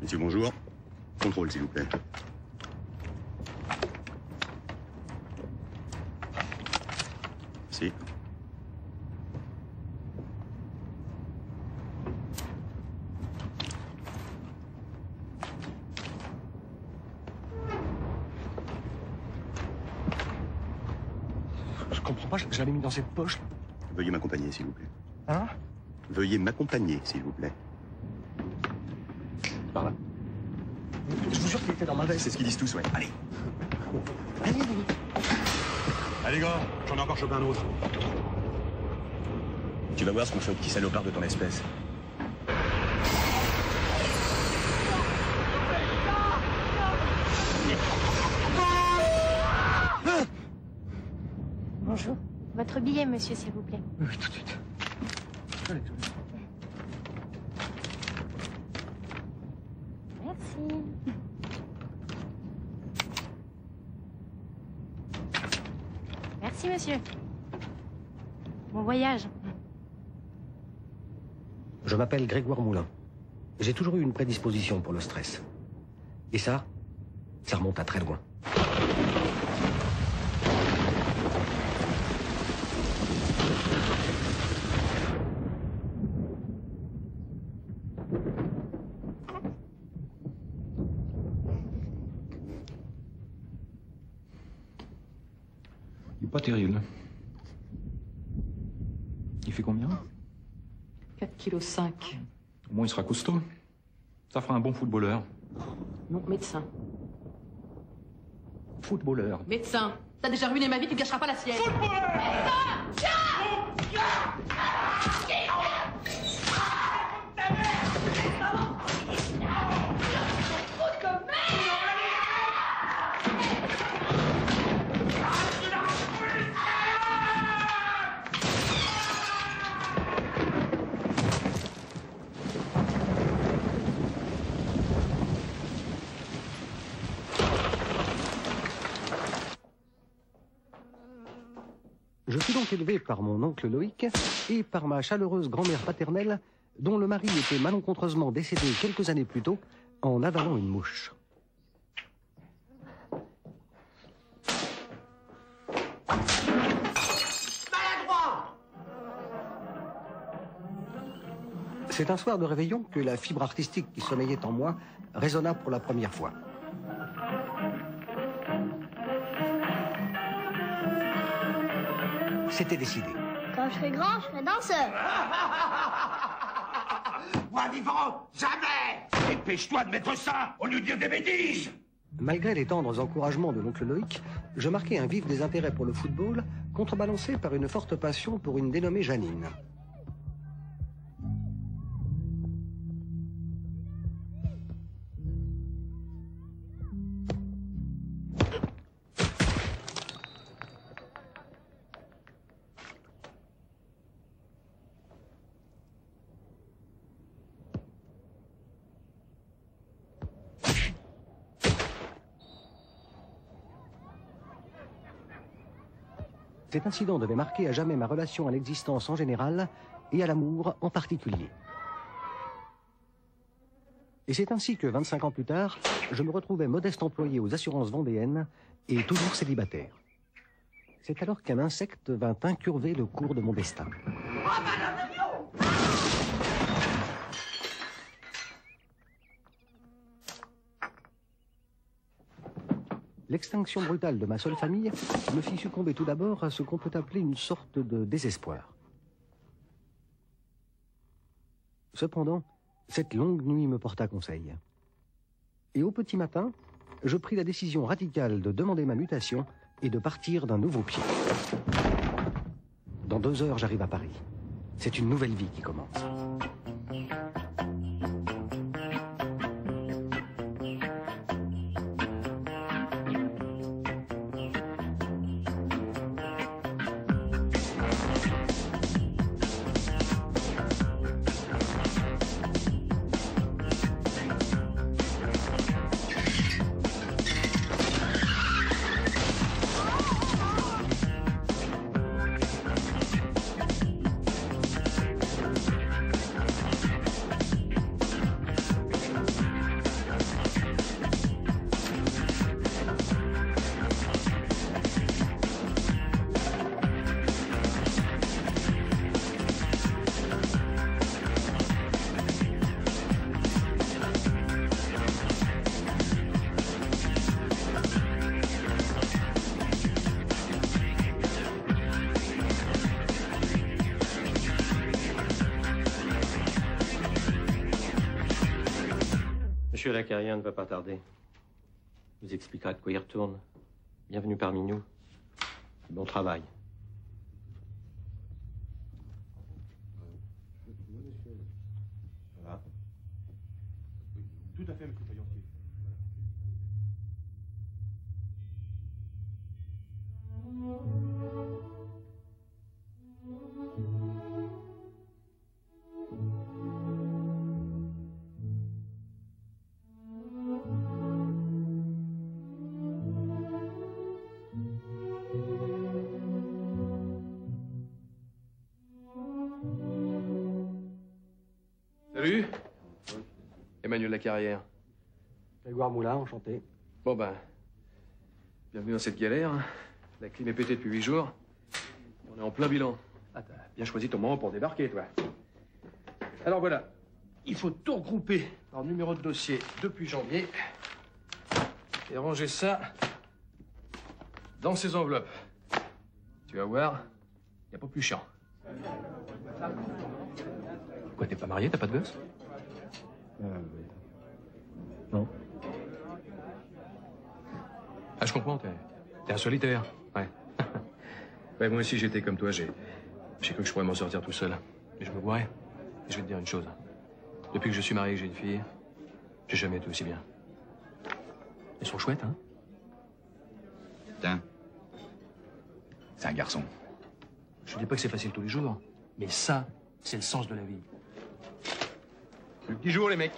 Monsieur, bonjour. Contrôle, s'il vous plaît. Si. Je comprends pas, je l'avais mis dans cette poche. Veuillez m'accompagner, s'il vous plaît. Hein? Veuillez m'accompagner, s'il vous plaît. Par là. Je vous jure qu'il était dans ma veste. C'est ce qu'ils disent tous, ouais. Allez. Allez. Allez, gars, j'en ai encore chopé un autre. Tu vas voir ce qu'on fait au petit salopard de ton espèce. Bonjour. Votre billet, monsieur, s'il vous plaît. Oui, tout de suite. Allez, tout de suite. Merci. Merci, monsieur. Bon voyage. Je m'appelle Grégoire Moulin. J'ai toujours eu une prédisposition pour le stress. Et ça remonte à très loin. Il est pas terrible. Il fait combien? 4,5 kg. Au moins il sera costaud. Ça fera un bon footballeur. Non, médecin. Footballeur. Médecin. T'as déjà ruiné ma vie, tu gâcheras pas la sienne. Je fus donc élevé par mon oncle Loïc et par ma chaleureuse grand-mère paternelle, dont le mari était malencontreusement décédé quelques années plus tôt en avalant une mouche. C'est un soir de réveillon que la fibre artistique qui sommeillait en moi résonna pour la première fois. C'était décidé. Quand je serai grand, je serai danseur. Moi vivant, jamais! Dépêche-toi de mettre ça au lieu de dire des bêtises! Malgré les tendres encouragements de l'oncle Loïc, je marquai un vif désintérêt pour le football, contrebalancé par une forte passion pour une dénommée Janine. Cet incident devait marquer à jamais ma relation à l'existence en général et à l'amour en particulier. Et c'est ainsi que 25 ans plus tard, je me retrouvais modeste employé aux assurances vendéennes et toujours célibataire. C'est alors qu'un insecte vint incurver le cours de mon destin. L'extinction brutale de ma seule famille me fit succomber tout d'abord à ce qu'on peut appeler une sorte de désespoir. Cependant, cette longue nuit me porta conseil. Et au petit matin, je pris la décision radicale de demander ma mutation et de partir d'un nouveau pied. Dans 2 heures, j'arrive à Paris. C'est une nouvelle vie qui commence. Monsieur Lacarien ne va pas tarder. Il vous expliquera de quoi il retourne. Bienvenue parmi nous. Bon travail. Voilà. Tout à fait, monsieur Faillantier. Salut. Emmanuel Lacarrière. Grégoire Moulin, enchanté. Bon ben, bienvenue dans cette galère. La clim est pétée depuis 8 jours. On est en plein bilan. Ah, t'as bien choisi ton moment pour débarquer, toi. Alors voilà, il faut tout regrouper par numéro de dossier depuis janvier et ranger ça dans ces enveloppes. Tu vas voir, il n'y a pas plus chiant. Quoi, t'es pas marié, t'as pas de gosse? Non. Ah, je comprends, t'es un solitaire. Ouais. Ouais, moi aussi, j'étais comme toi, j'ai cru que je pourrais m'en sortir tout seul. Mais je me boirais. Et je vais te dire une chose. Depuis que je suis marié et que j'ai une fille, j'ai jamais été aussi bien. Elles sont chouettes, hein? Putain. C'est un garçon. Je dis pas que c'est facile tous les jours, mais ça, c'est le sens de la vie. C'est le petit jour, les mecs.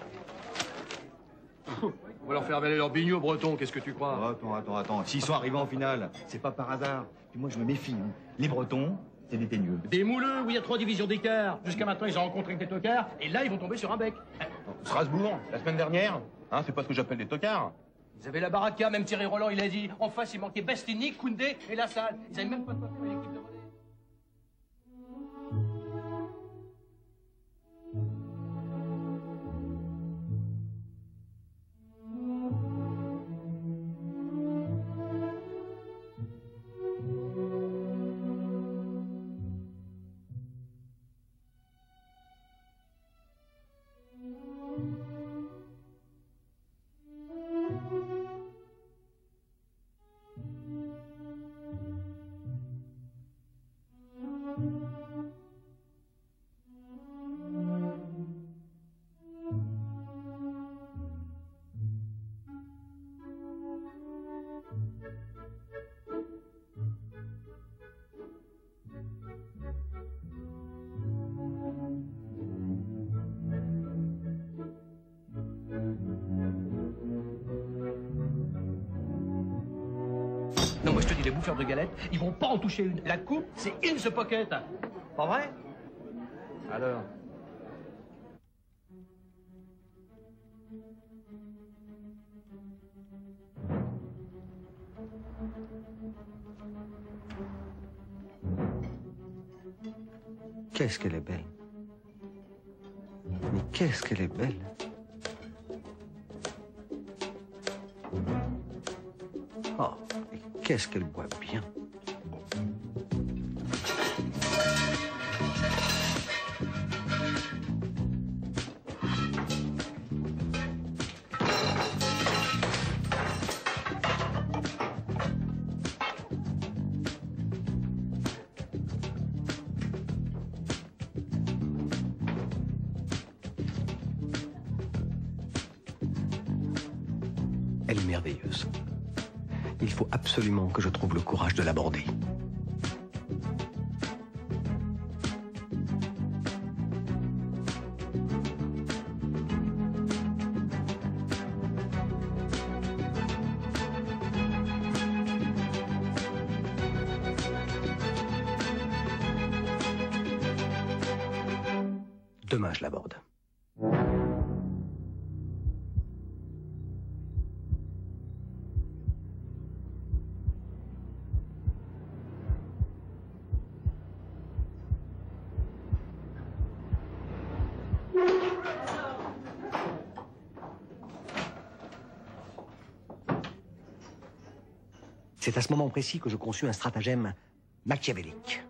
On va leur faire avaler leurs bignots bretons, qu'est-ce que tu crois? Attends. S'ils sont arrivés en finale, c'est pas par hasard. Puis moi, je me méfie. Hein. Les Bretons, c'est des teigneux. Des mouleux où il y a 3 divisions d'écart. Jusqu'à maintenant, ils ont rencontré que des tocards, et là, ils vont tomber sur un bec. Strasbourg, la semaine dernière, hein, c'est pas ce que j'appelle des tocards. Ils avaient la baraka, même Thierry Roland, il a dit. En face, il manquait Bastini, Koundé et Lassalle. Ils avaient même pas de quoi faire l'équipe de relais. Non, moi je te dis, les bouffeurs de galettes, ils vont pas en toucher une. La coupe, c'est in the pocket. Pas vrai? Alors? Qu'est-ce qu'elle est belle. Mais qu'est-ce qu'elle est belle. Oh, et qu'est-ce qu'elle boit bien. Elle est merveilleuse. Il faut absolument que je trouve le courage de l'aborder. Demain, je l'aborde. C'est à ce moment précis que je conçus un stratagème machiavélique.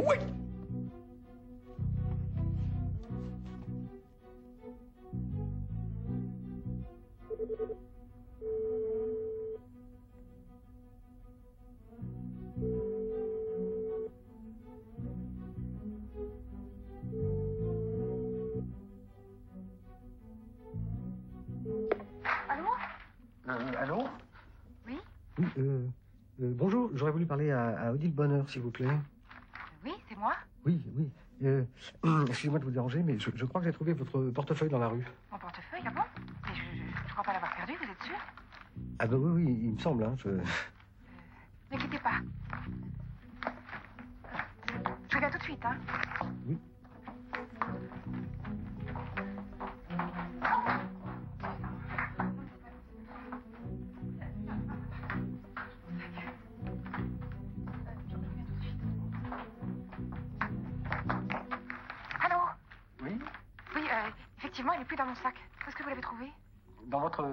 Oui. Allô? Oui? Oui, bonjour, j'aurais voulu parler à Odile Bonheur, s'il vous plaît. Oui, c'est moi. Oui, oui. Excusez-moi de vous déranger, mais je crois que j'ai trouvé votre portefeuille dans la rue. Mon portefeuille, ah bon? Mais je crois pas l'avoir perdu, vous êtes sûr? Ah ben oui, oui, il me semble, hein. N'inquiétez pas. Je reviens tout de suite, hein. Oui. Allô? Oui? Oui, effectivement, il n'est plus dans mon sac. Où est-ce que vous l'avez trouvé? Dans votre...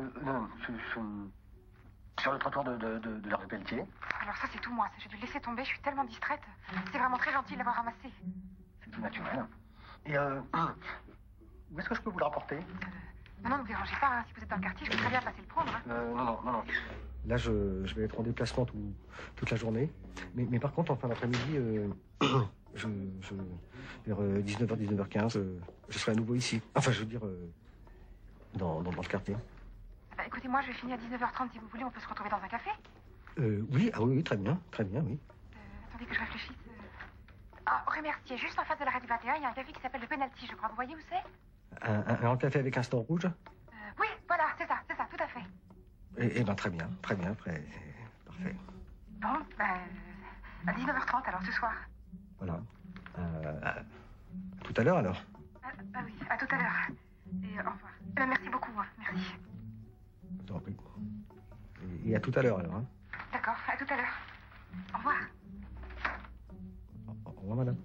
sur le trottoir de la rue Pelletier. Alors ça, c'est tout moi. J'ai dû le laisser tomber, je suis tellement distraite. C'est vraiment très gentil de l'avoir ramassé. C'est tout naturel. Et où est-ce que je peux vous le rapporter? Non, ne vous dérangez pas, hein. Si vous êtes dans le quartier, je peux très bien passer le prendre. Hein. Non. Là, je vais être en déplacement toute la journée. Mais par contre, en fin d'après-midi, vers 19h, 19h15, je serai à nouveau ici. Enfin, je veux dire, dans le quartier. Bah, écoutez, moi, je vais finir à 19h30 si vous voulez. On peut se retrouver dans un café? Oui, oui, très bien, oui. Attendez que je réfléchisse. Ah, rue Mercier, juste en face de l'arrêt du 21, il y a un café qui s'appelle le Penalty, je crois. Vous voyez où c'est? Un grand café avec un stand rouge? Oui, voilà, c'est ça, tout à fait. Eh ben, très bien, parfait. Bon, à 19h30 alors, ce soir. Voilà. Tout à l'heure, alors. Ah oui, à tout à l'heure. Et au revoir. Merci beaucoup, hein, merci. Je t'en prie. Et à tout à l'heure, alors. Hein. D'accord, à tout à l'heure. Au revoir. Au revoir, madame.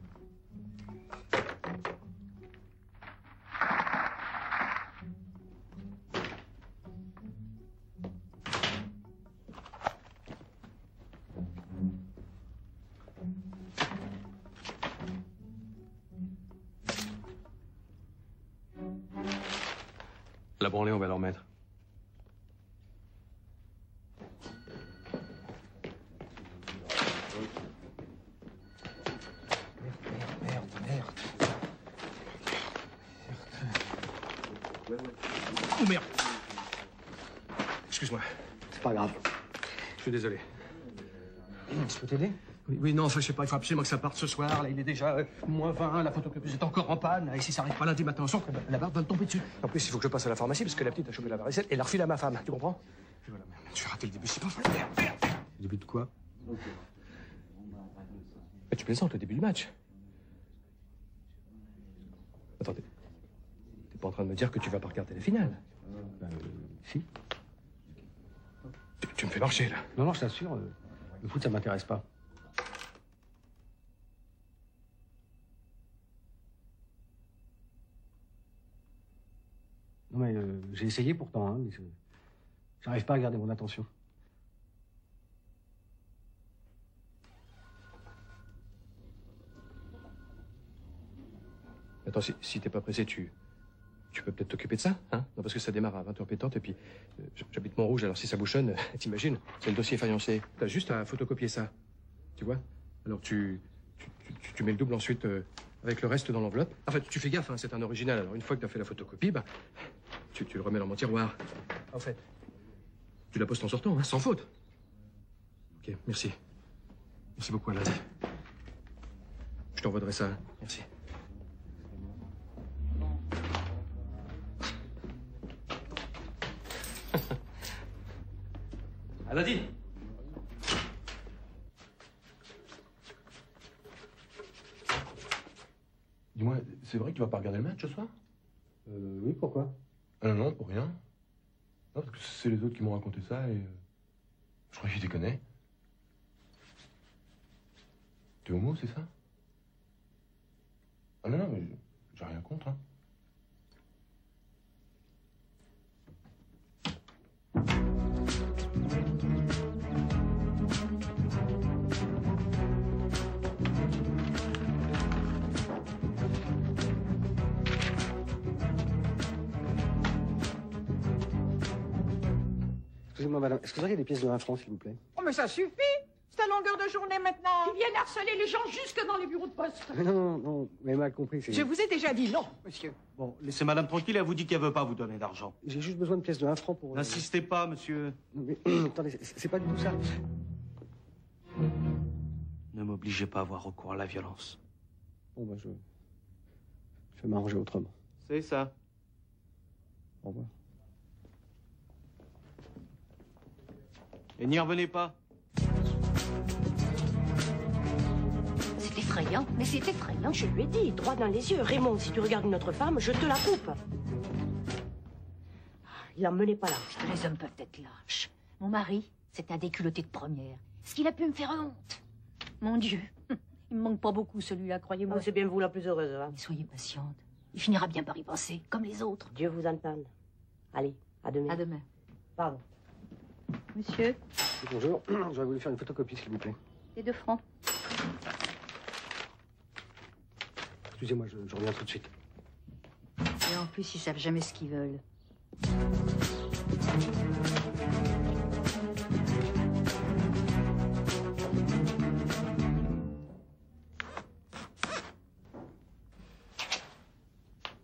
La branlée, on va leur mettre. Merde. Oh merde. Excuse-moi. C'est pas grave. Je suis désolé. Je peux t'aider? Oui, non, enfin, je sais pas, il faut absolument que ça parte ce soir. Là, il est déjà -20, la photocopieuse est encore en panne. Et si ça n'arrive pas lundi matin au soir, la barbe va me tomber dessus. En plus, il faut que je passe à la pharmacie parce que la petite a chopé la varicelle et l'a refile à ma femme. Tu comprends? Et voilà, merde, je vais rater le début, c'est pas vrai. Merde. Le début de quoi? Mais tu plaisantes, le début du match. Attendez. T'es pas en train de me dire que tu vas pas regarder la finale? Si. Tu me fais marcher, là. Non, je t'assure, le foot, ça m'intéresse pas. Non, mais j'ai essayé pourtant, hein, mais j'arrive pas à garder mon attention. Attends, si t'es pas pressé, tu peux peut-être t'occuper de ça, hein? Non, parce que ça démarre à 20h pétante et puis j'habite Montrouge, alors si ça bouchonne, t'imagines, c'est le dossier faïencé. T'as juste à photocopier ça, tu vois? Alors tu mets le double ensuite avec le reste dans l'enveloppe. Enfin, tu fais gaffe, hein, c'est un original. Alors une fois que t'as fait la photocopie, bah, tu le remets dans mon tiroir. En fait, tu la postes en sortant, hein, sans faute. Ok, merci. Merci beaucoup, à lundi. Je t'envoierai ça, hein. Merci. À lundi. Dis-moi, c'est vrai que tu vas pas regarder le match ce soir? Oui, pourquoi? Non, pour rien. Non, parce que c'est les autres qui m'ont raconté ça et... je crois que je les connais. T'es homo, c'est ça? Ah non, mais j'ai rien contre, hein. Excusez-moi, madame. Est-ce que vous auriez des pièces de 1 franc, s'il vous plaît? Oh, mais ça suffit. C'est à longueur de journée maintenant. Ils viennent harceler les gens jusque dans les bureaux de poste. Mais non, vous m'avez mal compris. Je vous ai déjà dit non, monsieur. Bon, laissez madame tranquille, elle vous dit qu'elle veut pas vous donner d'argent. J'ai juste besoin de pièces de 1 franc pour... N'insistez pas, monsieur. Non, mais attendez, c'est pas du tout ça. Ne m'obligez pas à avoir recours à la violence. Bon, bah, je vais m'arranger autrement. C'est ça. Au revoir. Et n'y revenez pas. C'est effrayant, mais c'est effrayant. Je lui ai dit, droit dans les yeux. Raymond, si tu regardes une autre femme, je te la coupe. Il en menait pas là. Putain, les hommes peuvent être lâches. Mon mari, c'est un déculotté de première. Ce qu'il a pu me faire honte. Mon Dieu, il me manque pas beaucoup celui-là, croyez-moi. Oh, c'est bien vous la plus heureuse, hein. Mais soyez patiente. Il finira bien par y penser, comme les autres. Dieu vous entende. Allez, à demain. À demain. Pardon. Monsieur, Bonjour, j'aurais voulu faire une photocopie, s'il vous plaît. les 2 francs. Excusez-moi, je reviens tout de suite. Et en plus, ils savent jamais ce qu'ils veulent.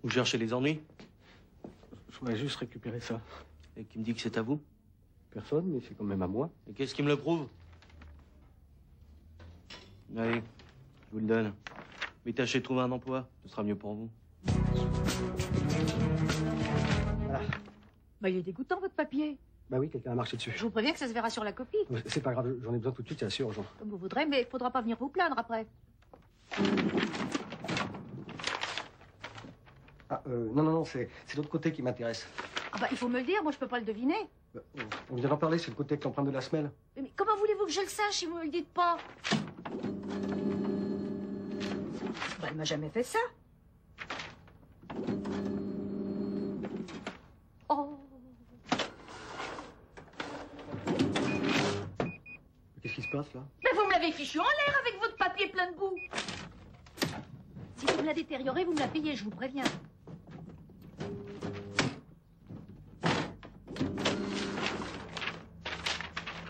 Vous cherchez les ennuis? Je voudrais juste récupérer ça. Et qui me dit que c'est à vous? Personne, mais c'est quand même à moi. Et qu'est-ce qui me le prouve? Allez, je vous le donne. Mais tâchez de trouver un emploi, ce sera mieux pour vous. Voilà. Bah, il est dégoûtant, votre papier. Bah oui, quelqu'un a marché dessus. Je vous préviens que ça se verra sur la copie. C'est pas grave, j'en ai besoin tout de suite, c'est assez urgent. Comme vous voudrez, mais il faudra pas venir vous plaindre après. Ah, non, c'est l'autre côté qui m'intéresse. Ah bah, il faut me le dire, moi je peux pas le deviner. On vient d'en parler, c'est le côté avec l'empreinte de la semelle. Mais comment voulez-vous que je le sache si vous me le dites pas? Bah, elle m'a jamais fait ça. Oh. Qu'est-ce qui se passe, là? Mais vous me l'avez fichu en l'air avec votre papier plein de boue. Si vous me la détériorez, vous me la payez, je vous préviens.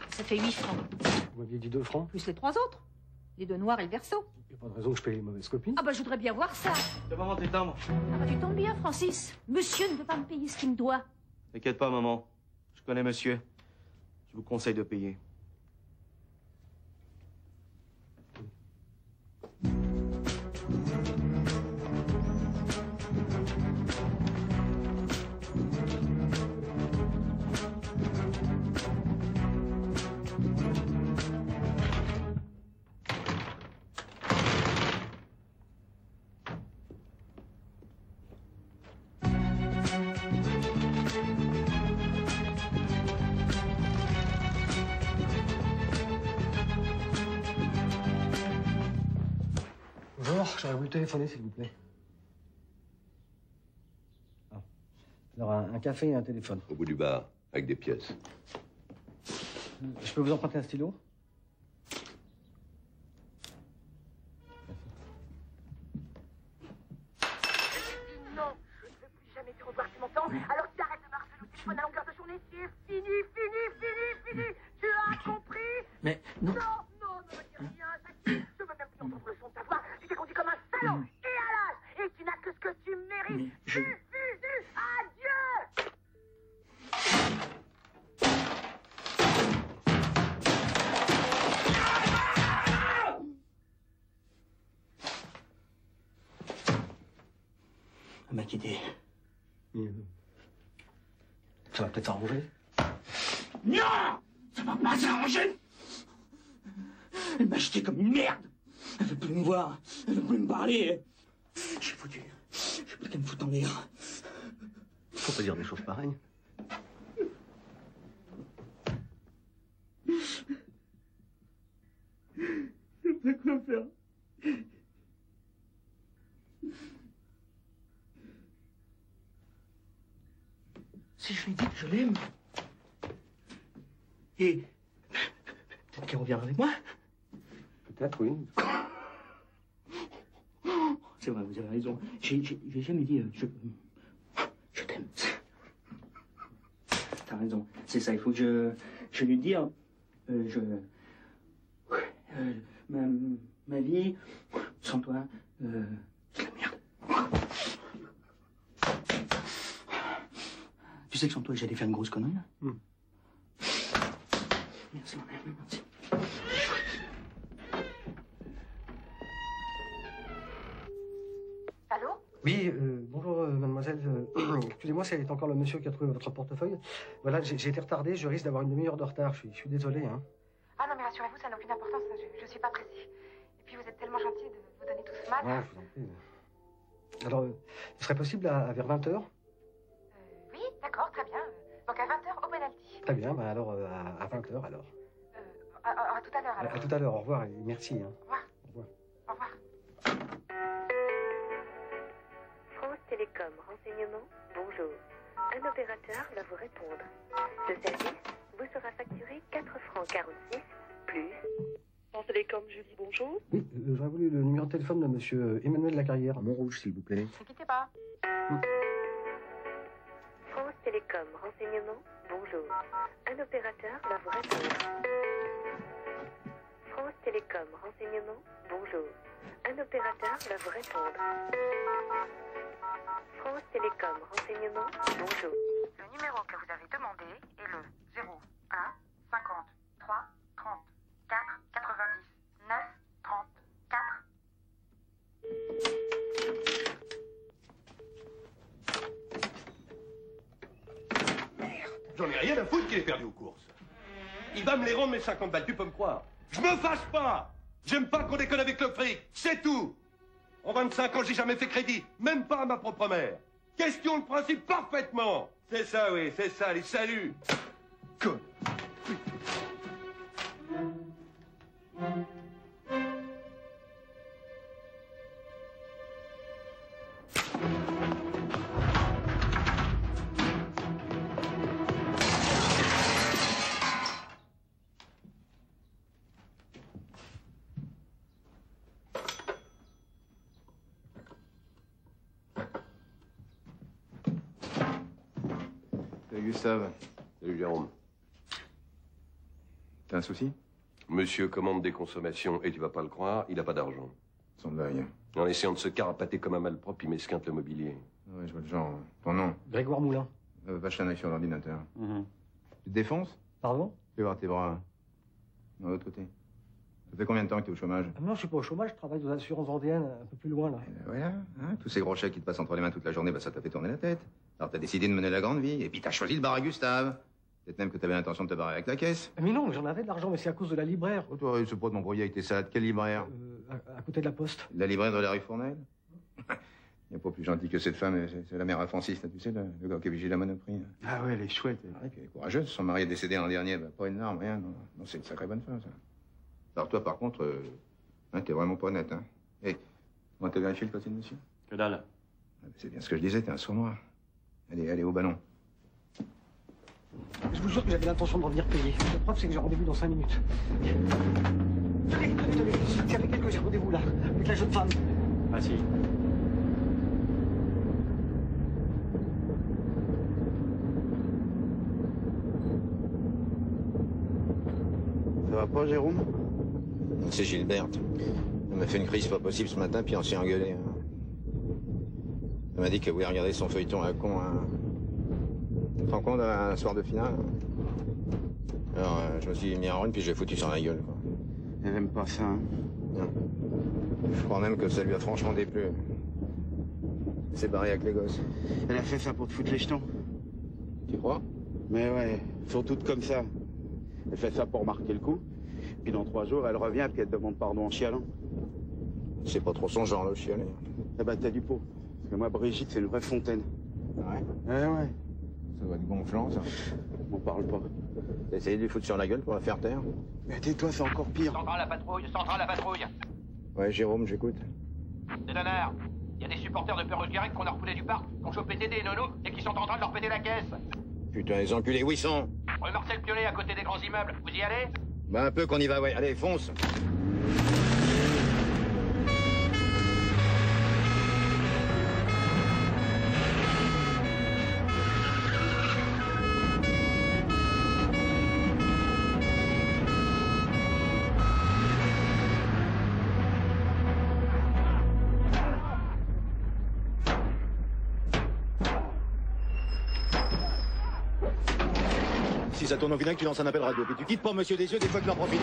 Ça fait 8 francs. Vous m'aviez dit 2 francs? Plus les 3 autres. Les 2 noirs et le verso. Il n'y a pas de raison que je paye les mauvaises copies. Ah bah, je voudrais bien voir ça. C'est pas tes timbres. Ah bah, tu tombes bien, Francis. Monsieur ne peut pas me payer ce qu'il me doit. T'inquiète pas, maman. Je connais monsieur. Je vous conseille de payer. Bonjour, j'aurais voulu téléphoner, s'il vous plaît. Ah. Alors, un café et un téléphone. Au bout du bar, avec des pièces. Je peux vous emprunter un stylo? Non, je ne veux plus jamais te revoir, tu m'entends? Alors tu arrêtes de marcher au téléphone à longueur de journée, c'est fini. Tu as compris? Mais non. Non, ne me dis rien, Jackie. Je veux même plus entendre le son de ta voix. Tu t'es conduit comme un salaud et à l'âge. Et tu n'as que ce que tu mérites. Adieu. Elle m'a quitté. Ça va peut-être s'arranger. Non! Ça va pas s'arranger! Elle m'a jeté comme une merde! Elle veut plus me voir, elle veut plus me parler. J'ai foutu. J'ai plus qu'à me foutre en l'air. Faut pas dire des choses pareilles. Je sais pas quoi faire. Si je lui dis que je l'aime. Et peut-être qu'elle reviendra avec moi. Peut-être, oui. C'est vrai, vous avez raison. J'ai jamais dit je t'aime. T'as raison. C'est ça, il faut que je lui dise... ma vie, sans toi, c'est la merde. Tu sais que sans toi, j'allais faire une grosse connerie, là. Merci, mon ami, merci. Allô? Oui, bonjour mademoiselle. Excusez-moi, c'est encore le monsieur qui a trouvé votre portefeuille. Voilà, j'ai été retardé, je risque d'avoir une demi-heure de retard. Je suis désolé. Hein. Ah non, mais rassurez-vous, ça n'a aucune importance. Je suis pas pressée. Et puis vous êtes tellement gentil de vous donner tout ce mal. Ah, je vous en prie. Alors, ce serait possible vers 20h? Oui, d'accord, très bien. Donc à 20h au pénalty. Très bien, bah alors à 20h alors. À tout à l'heure alors. À tout à l'heure, au revoir et merci. Hein. Au revoir. Au revoir. Au revoir. France Télécom Renseignement, bonjour. Un opérateur va vous répondre. Ce service vous sera facturé 4 francs 46 plus... France Télécom, je dis bonjour. Oui, j'aurais voulu le numéro de téléphone de monsieur Emmanuel Lacarrière. Montrouge, s'il vous plaît. Ne quittez pas. France Télécom Renseignement, bonjour. Un opérateur va vous répondre. France Télécom Renseignement, bonjour. Un opérateur va vous répondre. France Télécom Renseignement, bonjour. Le numéro que vous avez demandé est le 01 53 34 90 9 34. J'en ai rien à foutre qu'il ait perdu aux courses. Il va me les rendre mes 50 balles, tu peux me croire. Je me fâche pas. J'aime pas qu'on déconne avec le fric, c'est tout. En 25 ans, j'ai jamais fait crédit, même pas à ma propre mère. Question de principe parfaitement. C'est ça, oui, c'est ça, les saluts. Con. Salut Gustave. Salut Jérôme. T'as un souci? Monsieur commande des consommations et tu vas pas le croire, il a pas d'argent. Sans blague. En essayant de se carapater comme un malpropre, il m'esquinte le mobilier. Ouais, je vois le genre. Ton nom? Grégoire Moulin. Vache un œil sur l'ordinateur. Tu te défonces? Pardon? Fais voir tes bras. De l'autre côté. Ça fait combien de temps que t'es au chômage? Non, je suis pas au chômage, je travaille aux assurances vendéennes, un peu plus loin, là. Voilà, hein, tous ces gros chèques qui te passent entre les mains toute la journée, bah ça t'a fait tourner la tête. Alors t'as décidé de mener la grande vie, et puis t'as choisi le bar à Gustave. Peut-être même que t'avais l'intention de te barrer avec la caisse. Mais non, j'en avais de l'argent, mais c'est à cause de la libraire. Oh, toi, ce pas de m'embrouiller avec tes salades. Quelle libraire? À côté de la poste. La libraire de la rue Fournel? Il n'y a pas plus gentil que cette femme, c'est la mère Alphonsis, là, tu sais, le gars qui vigile la Monoprix. Ah ouais, elle est chouette. Ouais, elle est courageuse, son mari est décédé l'an dernier, elle a pas une larme, rien. Non, c'est une sacrée bonne femme, ça. Alors toi, par contre, hein, t'es vraiment pas honnête, hein. Hé, on va te vérifier le papier de monsieur? Que dalle. Ah, c'est bien ce que je disais, t'es un sournois. Allez, au ballon. Je vous jure que j'avais l'intention de revenir payer. La preuve, c'est que j'ai rendez-vous dans 5 minutes. Tenez, c'est avec elle que j'ai rendez-vous, là, avec la jeune femme. Ah si. Ça va pas, Jérôme? C'est Gilberte. Elle m'a fait une crise pas possible ce matin, puis on s'est engueulé. Hein. Elle m'a dit qu'elle voulait regarder son feuilleton à con. Hein. Tu te rends compte, un soir de finale? Alors, je me suis mis en rune, puis j'ai foutu sur la gueule, quoi. Elle aime pas ça, hein? Non. Je crois même que ça lui a franchement déplu. Elle s'est barrée avec les gosses. Elle a fait ça pour te foutre les jetons. Tu crois? Mais ouais, sont toutes comme ça. Elle fait ça pour marquer le coup. Puis dans 3 jours, elle revient, puis elle te demande pardon en chialant. C'est pas trop son genre, le chialer. Eh ben, t'as du pot. Parce que moi, Brigitte, c'est une vraie fontaine. Ouais? Ouais. Ça doit être gonflant, ça. On parle pas. T'as essayé de lui foutre sur la gueule pour la faire taire? Mais tais-toi, c'est encore pire. Centrale à la patrouille. Ouais, Jérôme, j'écoute. Des donneurs. Il y a des supporters de Perros-Guirec qu'on a refoulés du parc, qui ont chopé Tédé et Nono et qui sont en train de leur péter la caisse. Putain, les enculés, où ils sont? Rue Marcel Piolet, à côté des grands immeubles. Vous y allez? Bah, un peu qu'on y va, ouais. Allez, fonce. si ça tourne au vinaigre, tu lances un appel radio. Puis tu quittes pas monsieur Desieux des fois qu'il en profite.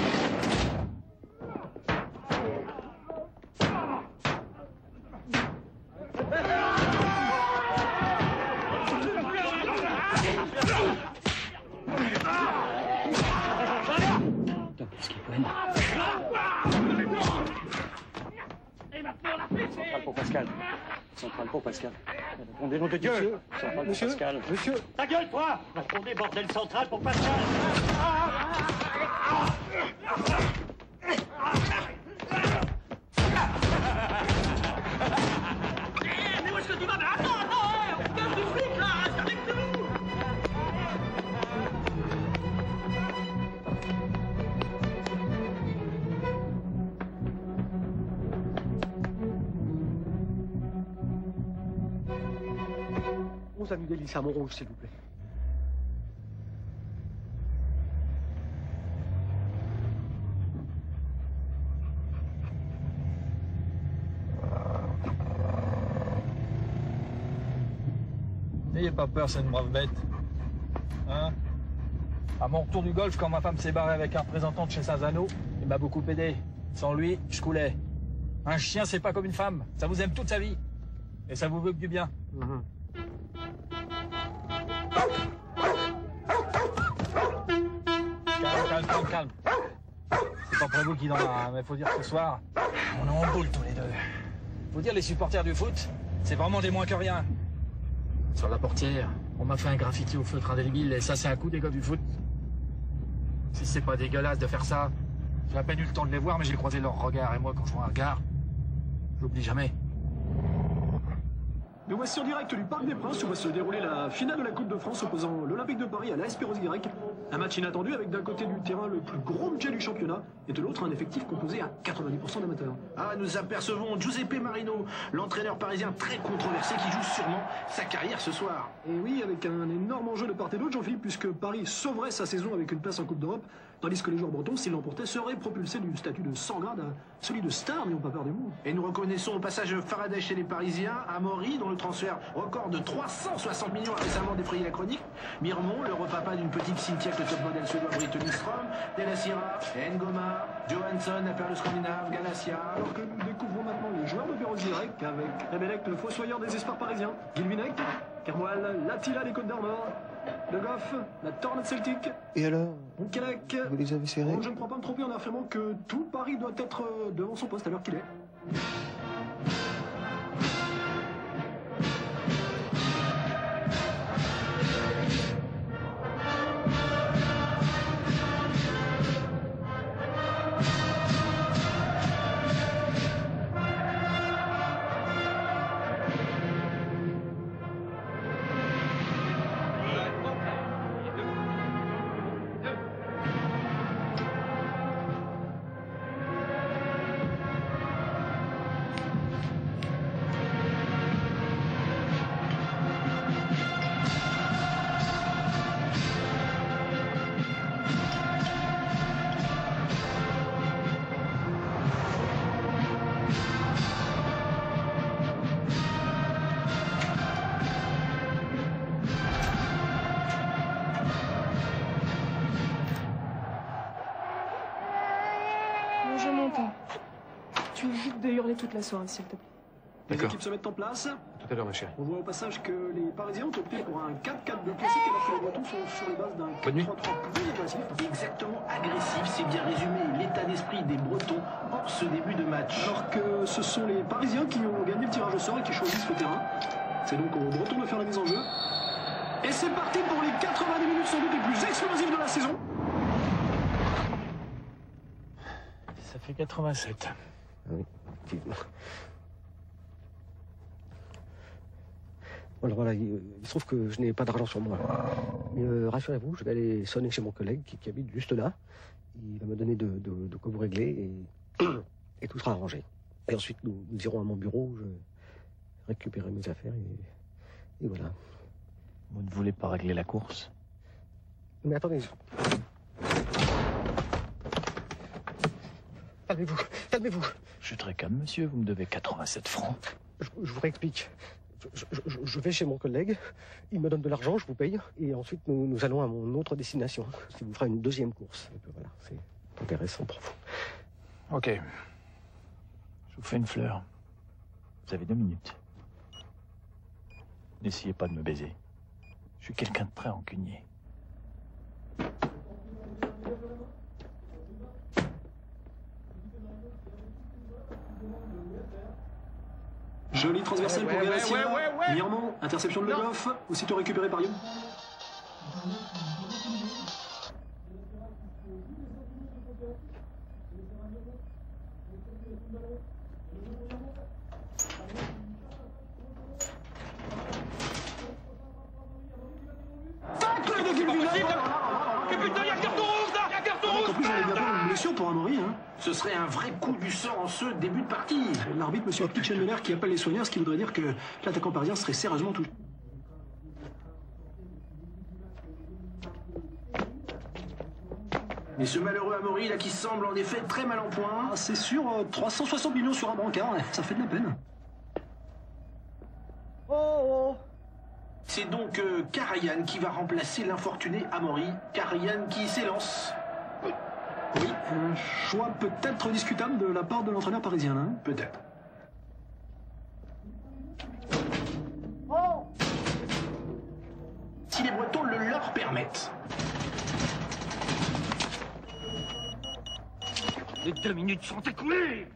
Centrale pour Pascal. Centrale pour Pascal. Répondez, nom de Dieu. Centrale pour Pascal. Monsieur. Ta gueule, toi. Répondez, bordel, centrale pour Pascal. Mais où est-ce que tu vas? Mais attends, on gagne du fric, là. Reste avec nous. On avenue des Lys à Montrouge, s'il vous plaît. N'ayez pas peur, c'est une brave bête. Hein? À mon retour du golf, quand ma femme s'est barrée avec un représentant de chez Saint-Zano, il m'a beaucoup aidé. Sans lui, je coulais. Un chien, c'est pas comme une femme. Ça vous aime toute sa vie. Et ça vous veut que du bien. Calme. C'est pas pour vous qui dans la... Mais faut dire que ce soir, on est en boule tous les deux. Faut dire les supporters du foot, c'est vraiment des moins que rien. Sur la portière, on m'a fait un graffiti au feutre indélébile et ça c'est un coup des gars du foot. Si c'est pas dégueulasse de faire ça, j'ai à peine eu le temps de les voir mais j'ai croisé leur regard et moi quand je vois un regard, j'oublie jamais. Nous voici en direct du Parc des Princes où va se dérouler la finale de la Coupe de France opposant l'Olympique de Paris à l'AS Pérouse-Guirec. Un match inattendu avec d'un côté du terrain le plus gros budget du championnat et de l'autre un effectif composé à 90% d'amateurs. Ah, nous apercevons Giuseppe Marino, l'entraîneur parisien très controversé qui joue sûrement sa carrière ce soir. Et oui, avec un énorme enjeu de part et d'autre, Jean-Philippe, puisque Paris sauverait sa saison avec une place en Coupe d'Europe, tandis que les joueurs bretons, s'ils l'emportaient, seraient propulsés du statut de 100 grades à celui de star, n'ayons pas peur des mots. Et nous reconnaissons au passage Faraday chez les Parisiens, Amaury, dont le transfert record de 360 millions a récemment défrayé la chronique, Mirmont, le repapa d'une petite Cynthia que le top modèle suédois Brittany Strom, Della Sierra, Ngoma, Johansson, la perle scandinave, Galassia. Alors que nous découvrons maintenant les joueurs de Pérouse-Guirec avec Rebelec, le fossoyeur des espoirs parisiens, Guilvinec, Kermoal, l'Attila des Côtes d'Armor, Le Goff, la Tornade Celtic. Et alors? Québec. Vous les avez serrés? Je ne crois pas me tromper en affirmant que tout Paris doit être devant son poste à l'heure qu'il est. Je m'entends. Tu évites de hurler toute la soirée, s'il te plaît. Les équipes se mettent en place. Tout à l'heure, ma chérie. On voit au passage que les Parisiens ont opté pour un 4-4-2 classique alors que les Bretons sont sur les bases d'un 4-3-3 plus agressif. Exactement agressif, c'est bien résumé l'état d'esprit des Bretons en ce début de match. Alors que ce sont les Parisiens qui ont gagné le tirage au sort et qui choisissent le terrain. C'est donc aux Bretons de faire la mise en jeu. Et c'est parti pour les 90 minutes sans doute les plus explosives de la saison. Ça fait 87. Oui, effectivement. Alors voilà, il se trouve que je n'ai pas d'argent sur moi. Mais rassurez-vous, je vais aller sonner chez mon collègue qui habite juste là. Il va me donner de quoi vous régler et tout sera arrangé. Et ensuite, nous irons à mon bureau, je récupérer mes affaires et voilà. Vous ne voulez pas régler la course? Mais attendez. Calmez-vous. Je suis très calme, monsieur. Vous me devez 87 francs. Je vous réexplique. Je vais chez mon collègue, il me donne de l'argent, je vous paye, et ensuite nous allons à mon autre destination. Ça vous fera une deuxième course. Et puis voilà, c'est intéressant pour vous. Ok. Je vous fais une fleur. Vous avez 2 minutes. N'essayez pas de me baiser. Je suis quelqu'un de très rancunier. Jolie transversale pour Galassia. Miremont, interception de Le Goff, aussitôt récupéré par Young. En plus, j'allais bien voir une blessure pour Amaury, hein. Ce serait un vrai coup du sort en ce début de partie. L'arbitre, monsieur Kitchenmeller, qui appelle les soigneurs, ce qui voudrait dire que l'attaquant parisien serait sérieusement touché. Mais ce malheureux Amaury, là, qui semble en effet très mal en point. Ah, c'est sûr, 360 millions sur un brancard, ça fait de la peine. Oh. C'est donc Karayan qui va remplacer l'infortuné Amaury. Karayan qui s'élance. Oui, un choix peut-être discutable de la part de l'entraîneur parisien, hein. Peut-être. Si les Bretons le leur permettent. Les 2 minutes sont écoulées.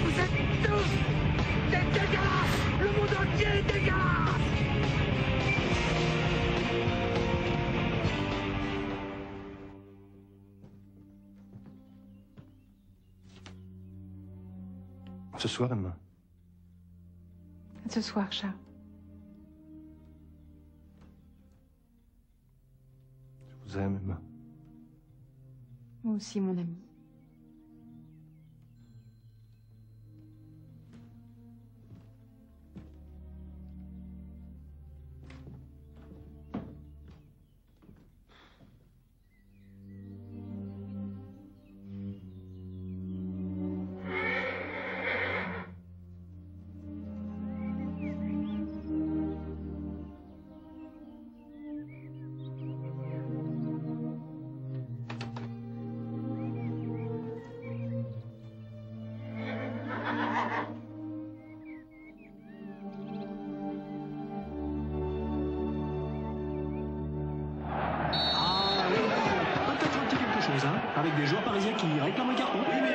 Vous êtes tous des dégueulasses. Le monde entier est dégueulasse. Ce soir, Emma. Ce soir, Charles. Je vous aime, Emma. Moi aussi, mon ami. Avec des joueurs parisiens qui réclament un carton. Oui, mais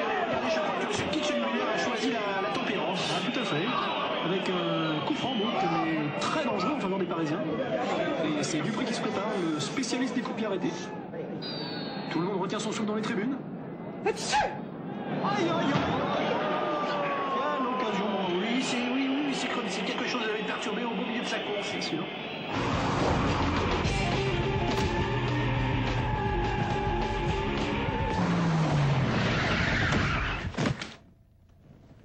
je crois que M. Kitchenmeller a choisi la tempérance. Ah, tout à fait. Avec un coup franc, donc, mais très dangereux en faveur des Parisiens. Et c'est Dupré qui se prépare, le spécialiste des coups pieds arrêtés. Tout le monde retient son souffle dans les tribunes. Aïe, aïe, aïe. Quelle occasion. Oui, c'est comme si quelque chose avait perturbé au beau milieu de sa course. C'est sûr.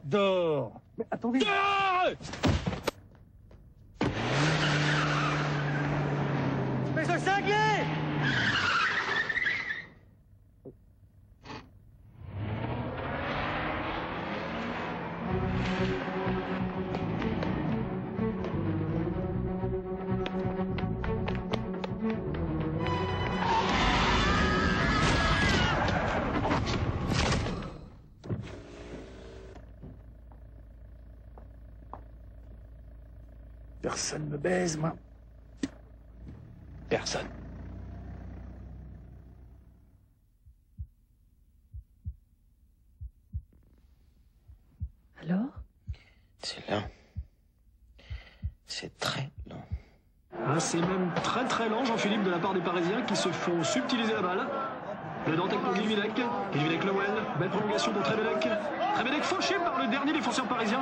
Dors. Mais attendez. Espèce de cinglé! Personne me baise, moi. Personne. Alors? C'est lent. C'est très lent. Ah, c'est même très très lent, Jean-Philippe, de la part des Parisiens qui se font subtiliser la balle. Le Dantec pour Guilvinec. Guilvinec-Lewell. Belle prolongation pour Trebelec. Trebelec fauché par le dernier défenseur parisien.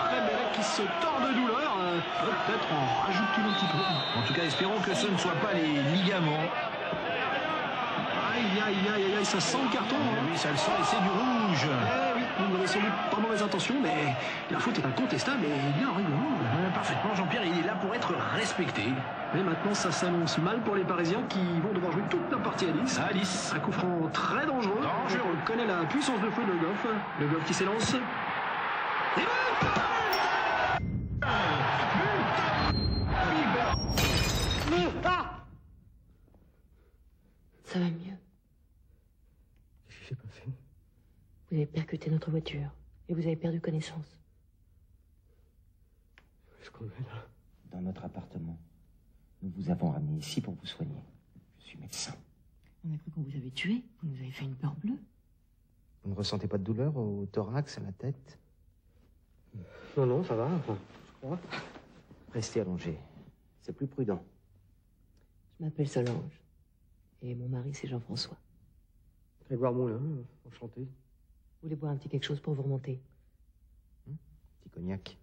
Trebelec qui se tord de douleur. Peut-être en rajoute-t-il un petit peu. En tout cas, espérons que ce ne soit pas les ligaments. Aïe, aïe, ça sent le carton. Oui, ça le sent et c'est du rouge. Oui, vous n'avez sans doute pas mauvaise intention, mais la faute est incontestable et il y a un règlement. Parfaitement, Jean-Pierre, il est là pour être respecté. Mais maintenant, ça s'annonce mal pour les Parisiens qui vont devoir jouer toute la partie à 10. À 10. Un coup franc très dangereux. On connaît la puissance de feu de Le Goff. Le Goff qui s'élance. Ça va mieux. Qu'est-ce que j'ai pas fait? Vous avez percuté notre voiture et vous avez perdu connaissance. Qu'est-ce qu'on est là? Dans notre appartement. Nous vous avons ramené ici pour vous soigner. Je suis médecin. On a cru qu'on vous avait tué. Vous nous avez fait une peur bleue. Vous ne ressentez pas de douleur au thorax, à la tête? Non, ça va, enfin, je crois. Restez allongé. C'est plus prudent. Je m'appelle Solange. Et mon mari, c'est Jean-François. Grégoire Moulin, enchanté. Vous voulez boire un petit quelque chose pour vous remonter? Petit cognac.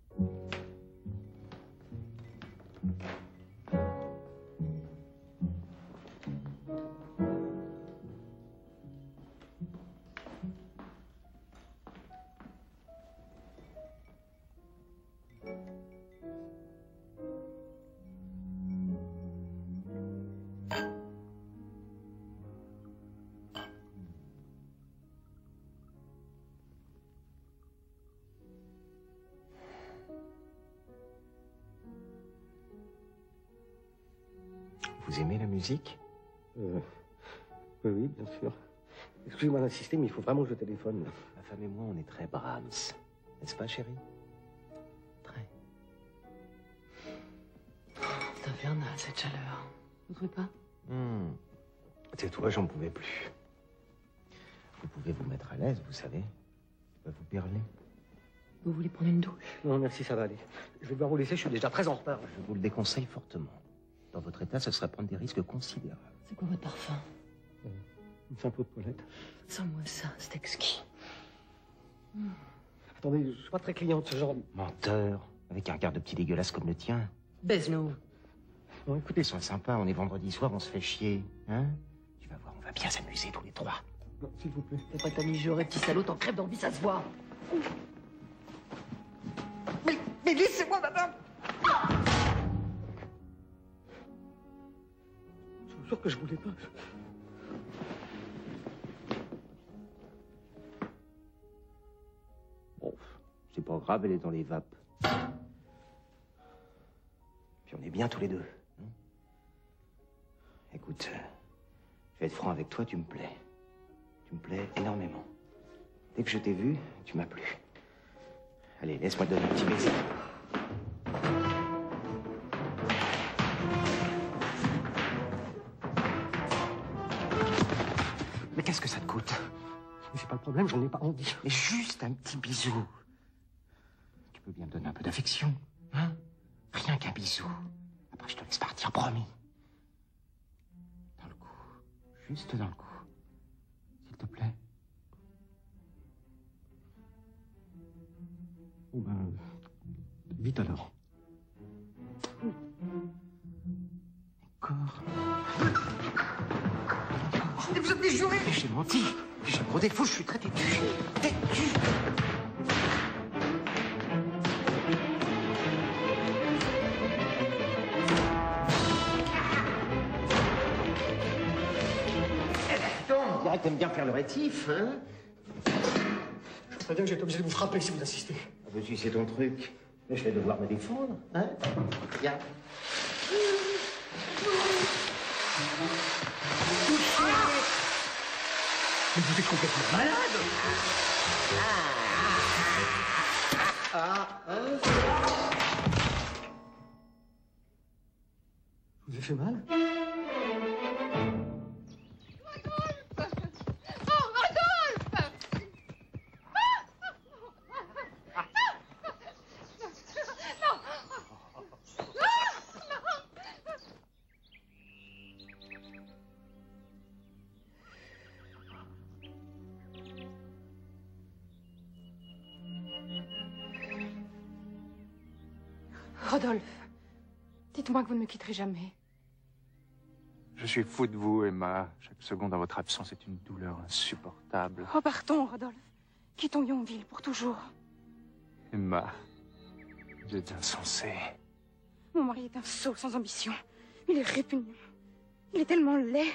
Vous aimez la musique? Oui, bien sûr. Excusez-moi d'insister, mais il faut vraiment que je téléphone. Là. Ma femme et moi, on est très Brahms. N'est-ce pas, chérie? Très. C'est infernal, cette chaleur. Vous trouvez pas? C'est toi, j'en pouvais plus. Vous pouvez vous mettre à l'aise, vous savez. Je peux vous perler. Vous voulez prendre une douche? Non, merci, ça va aller. Je vais devoir vous laisser, je suis déjà très en retard. Je vous le déconseille fortement. Dans votre état, ce serait prendre des risques considérables. C'est quoi votre parfum? Une simple eau de toilette. Sens-moi ça, c'est exquis. Attendez, je suis pas très client de ce genre. Menteur, avec un regard de petit dégueulasse comme le tien. Baise-nous. Bon, écoutez, sois sympa, on est vendredi soir, on se fait chier, hein? Tu vas voir, on va bien s'amuser tous les trois. Non, s'il vous plaît. Fais pas ta mijaurée, petit salaud, t'en crèves d'envie, ça se voit. Mais laissez-moi, madame! Je suis sûr que je voulais pas. Bon, c'est pas grave, elle est dans les vapes. Puis on est bien tous les deux. Hein? Écoute, je vais être franc avec toi, tu me plais. Tu me plais énormément. Dès que je t'ai vu, tu m'as plu. Allez, laisse-moi te donner un petit baiser. Mais qu'est-ce que ça te coûte? Mais c'est pas le problème, j'en ai pas envie. Mais juste un petit bisou. Tu peux bien me donner un peu d'affection, hein? Rien qu'un bisou. Après, je te laisse partir, promis. Dans le cou. Juste dans le cou. S'il te plaît. Bon ben, vite alors. Encore. Vous êtes des jurés! J'ai menti. J'ai un gros défaut, je suis très têtu. Têtu. On dirait que t'aimes bien faire le rétif, hein? Je préviens que j'ai été obligé de vous frapper si vous insistez. Ah bah si c'est ton truc. Mais je vais devoir me défendre, hein? Viens. Mais vous êtes complètement malade! Je vous ai fait mal? Rodolphe, dites-moi que vous ne me quitterez jamais. Je suis fou de vous, Emma. Chaque seconde dans votre absence est une douleur insupportable. Oh, partons, Rodolphe. Quittons Yonville pour toujours. Emma, vous êtes insensée. Mon mari est un sot sans ambition. Il est répugnant. Il est tellement laid.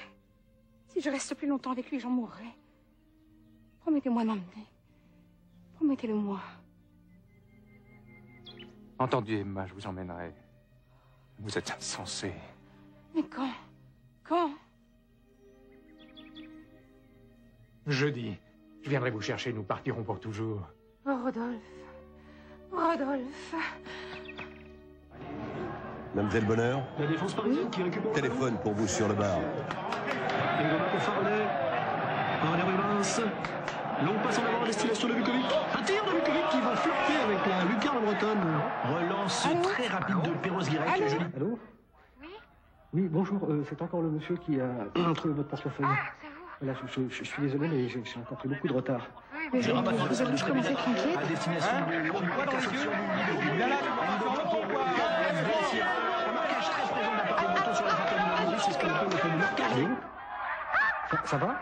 Si je reste plus longtemps avec lui, j'en mourrai. Promettez-moi de m'emmener. Promettez-le-moi. Entendu, Emma, je vous emmènerai. Vous êtes insensée. Mais quand? Quand? Jeudi, je viendrai vous chercher, nous partirons pour toujours. Oh, Rodolphe. Rodolphe. Mademoiselle Bonheur, La défense parisienne qui récupère... téléphone pour vous sur le bar. Engoma pour Faraday. Faraday relance. Long passe en avant à destination de Vukovic. Un tir de Vukovic qui va flirter avec la lucarne bretonne. Relance très rapide de Perros-Guirec. Allô? Oui, bonjour. C'est encore le monsieur qui a trouvé votre portefeuille. Ah, c'est vous. Voilà, je suis désolé, mais j'ai encore pris beaucoup de retard. Oui, mais Vous allez tous commencer tranquille. À destination de Cassation du Engoma pour un marquage très présent de la part des Bretons sur la frontière de Maurice. C'est ce qu'on appelle le fameux marquage. Allô? Ça va? Non,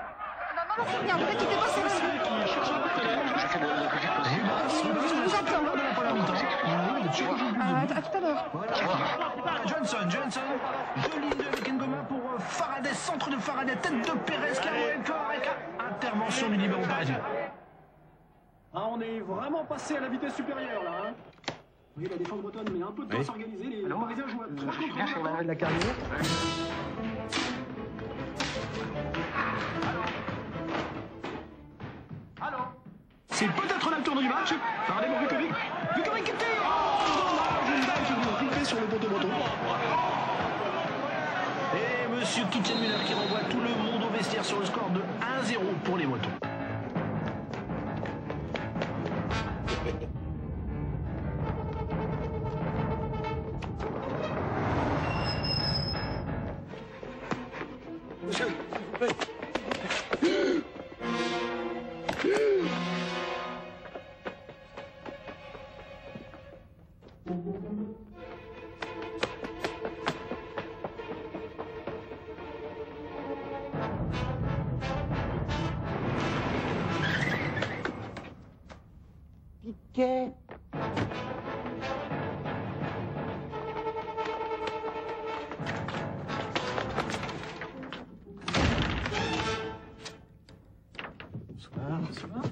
c'est bien, vous inquiétez pas, c'est vous. Je vous attends. À tout à l'heure. Voilà, Johnson. Deux lignes avec Engoma pour Faraday, centre de Faraday, tête de Pérez, Carouel, avec intervention du libéro parisien. Ah, on est vraiment passé à la vitesse supérieure, là. Hein. Oui, la défense bretonne met un peu de temps à s'organiser. Les Parisiens jouent à 3 contre 1. De la carrière. C'est peut-être la tournée du match. Faraday pour Vukovic. Vukovic qui tire. Oh, une balle qui vient cliquer sur le poteau breton. Et monsieur Kitchenmüller qui renvoie tout le monde au vestiaire sur le score de 1-0 pour les Bretons. Monsieur, s'il vous plaît. Piquet. Bonsoir.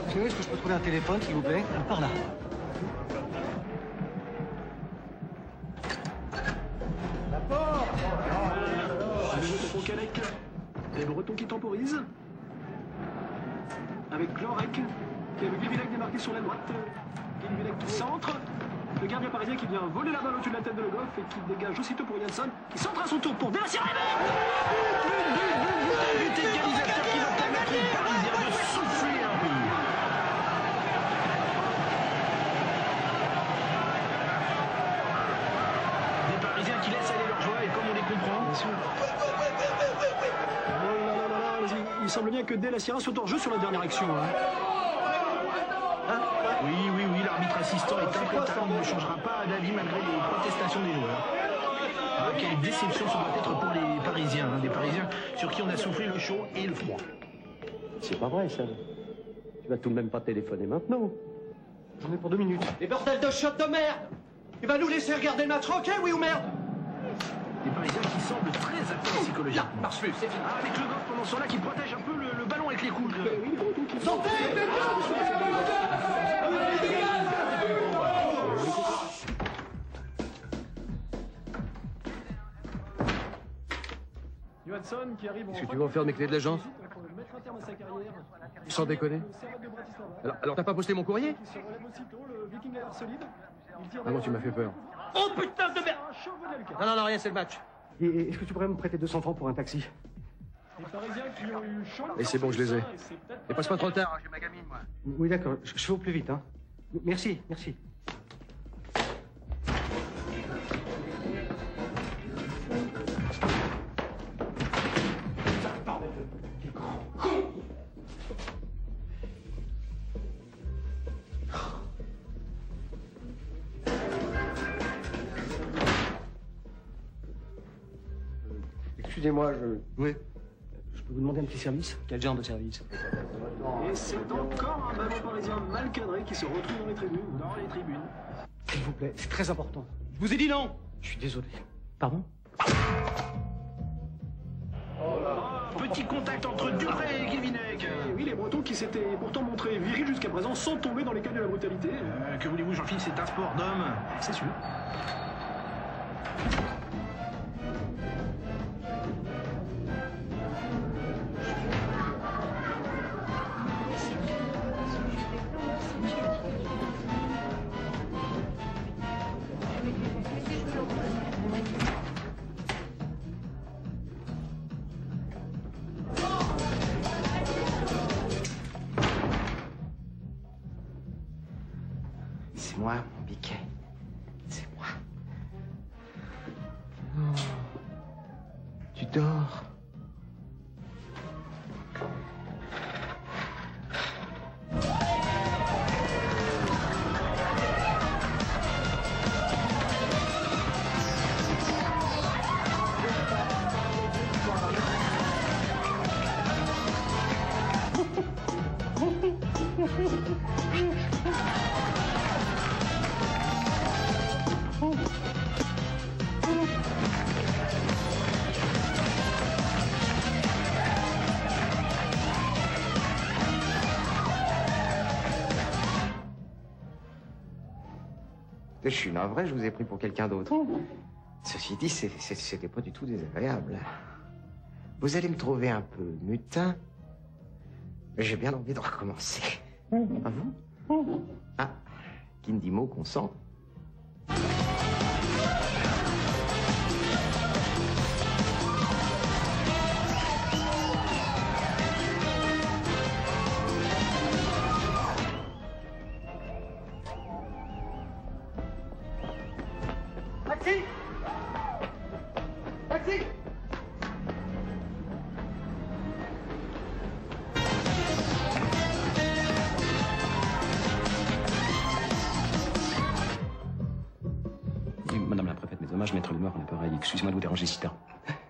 Vous savez, est-ce que je peux trouver un téléphone, s'il vous plaît? Par là. La porte. Pour Calec. Les Bretons qui temporisent. Avec Glorec, qui a vu Guilvilec démarquer sur la droite. Guilvilec qui centre. Le gardien parisien qui vient voler la balle au-dessus de la tête de Le Goff et qui dégage aussitôt pour Janssen, qui centre à son tour pour Delassier. But égalisateur qui va permettre aux Parisiens de souffler un peu. Des Parisiens qui laissent aller leur joie et comme on les comprend. Bien sûr. Il semble bien que Delassier soit hors jeu sur la dernière action. Oui, l'arbitre assistant est impeccable, il ne changera pas d'avis malgré les protestations des joueurs. quelle déception ce doit être pour les Parisiens, hein, des Parisiens sur qui on a soufflé le chaud et le froid. C'est pas vrai, ça. Tu vas tout de même pas téléphoner maintenant. J'en ai pour 2 minutes. Les bordels de chiottes de merde! Il va nous laisser regarder le match tranquille, oui ou merde? Des Parisiens qui semblent très atteints psychologiquement. Là, marche plus, c'est fini. Ah, avec le golf pendant ce temps-là qui protège un peu le ballon avec les coudes. Sortez! Johansson qui arrive en Qu'est-ce que tu vas en faire de mes clés de l'agence? mettre un terme à sa carrière. Sans déconner. Alors t'as pas posté mon courrier? Qui se relève aussitôt, le Viking a l'air solide. Il tire Ah non, tu m'as fait peur. Oh putain de merde! Non, rien, c'est le match. Et est-ce que tu pourrais me prêter 200 francs pour un taxi? Les Parisiens qui ont eu chaud. Et c'est bon, je les ai. Et passe pas trop tard, j'ai ma gamine, moi. Oui, d'accord. Je fais au plus vite, hein. Merci, merci. Excusez-moi, Oui. Je peux vous demander un petit service? Quel genre de service? Et c'est encore un ballon parisien mal cadré qui se retrouve dans les tribunes. S'il vous plaît, c'est très important. Je vous ai dit non! Je suis désolé. Pardon? Petit contact entre Dupré et Guilvinec. Oui, les Bretons qui s'étaient pourtant montrés virils jusqu'à présent sans tomber dans les cas de la brutalité. Que voulez-vous, Jean-Philippe, c'est un sport d'homme. C'est sûr. C'est moi, mon Biquet. C'est moi. Oh. Tu dors. Je suis navré, je vous ai pris pour quelqu'un d'autre. Ceci dit, c'était pas du tout désagréable. Vous allez me trouver un peu mutin, mais j'ai bien envie de recommencer. À vous? Ah, qui ne dit mot consent. Taxi! Taxi! Madame la préfète, mes dommages, maître Lenoir en appareil. Excusez-moi de vous déranger si tard.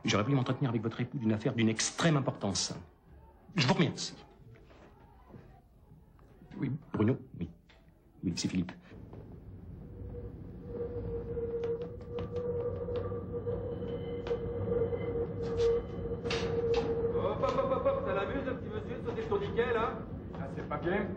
J'aurais voulu m'entretenir avec votre époux d'une affaire d'une extrême importance. Je vous remercie. Oui, Bruno? Oui. Oui, c'est Philippe. Hop, ça l'amuse, le petit monsieur, de sauter ton ticket, là? Ah, c'est pas bien.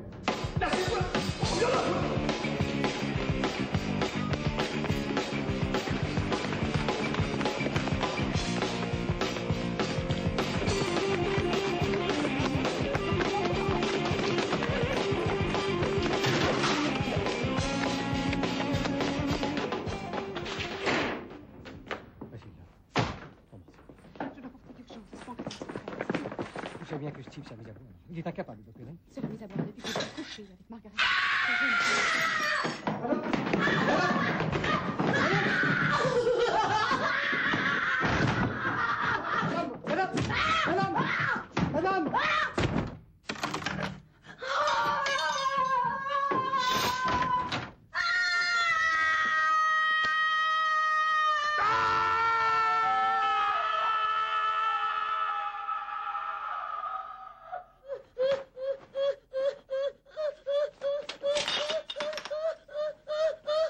Vous savez bien que Steve, c'est un misérable. Il est incapable d'opérer. C'est remis à bord depuis que j'ai couché avec Margaret. Madame!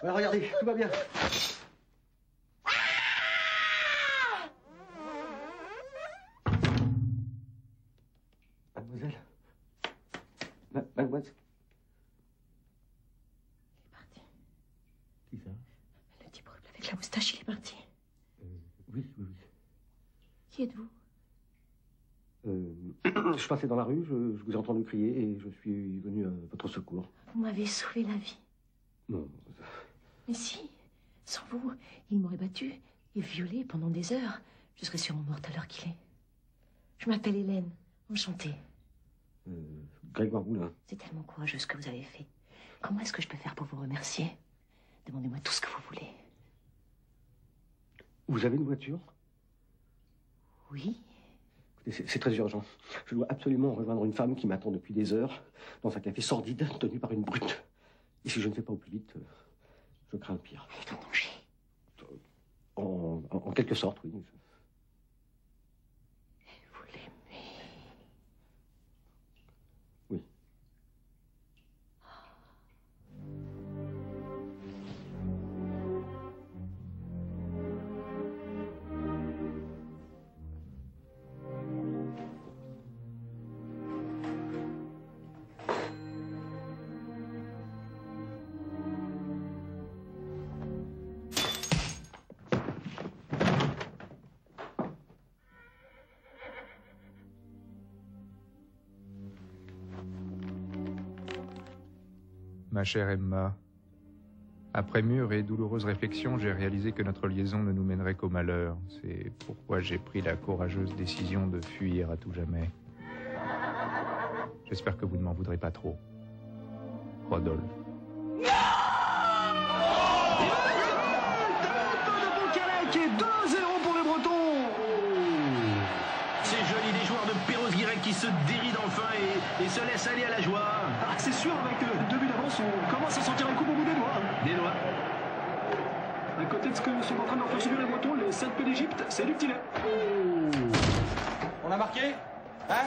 Voilà, regardez, tout va bien. Mademoiselle. Mademoiselle. Il est parti. Qui ça? Le type avec la moustache, il est parti. Oui. Qui êtes-vous? Je passais dans la rue, je vous ai entendu crier et je suis venu à votre secours. Vous m'avez sauvé la vie. Non. Mais si, sans vous, il m'aurait battu et violé pendant des heures. Je serais sûrement morte à l'heure qu'il est. Je m'appelle Hélène, enchantée. Grégoire Boulin. C'est tellement courageux ce que vous avez fait. Comment est-ce que je peux faire pour vous remercier? Demandez-moi tout ce que vous voulez. Vous avez une voiture? Oui. Écoutez, c'est très urgent. Je dois absolument rejoindre une femme qui m'attend depuis des heures dans un café sordide tenu par une brute. Et si je ne fais pas au plus vite, je crains le pire. Elle est en danger. En quelque sorte, oui. Vous l'aimez? Oui. Ma chère Emma, après mûre et douloureuse réflexion, j'ai réalisé que notre liaison ne nous mènerait qu'au malheur. C'est pourquoi j'ai pris la courageuse décision de fuir à tout jamais. J'espère que vous ne m'en voudrez pas trop. Rodolphe. Qui est 2-0 pour les Bretons. C'est joli, des joueurs de Perros-Guirec qui se dérident enfin et se laissent aller à la joie. Ah, c'est sûr, avec 2 buts d'avance, on commence à sentir la coupe au bout des doigts. Des doigts. À côté de ce que sont en train de faire subir les Bretons, les 7 P d'Égypte, c'est du petit lait. On a marqué? Hein?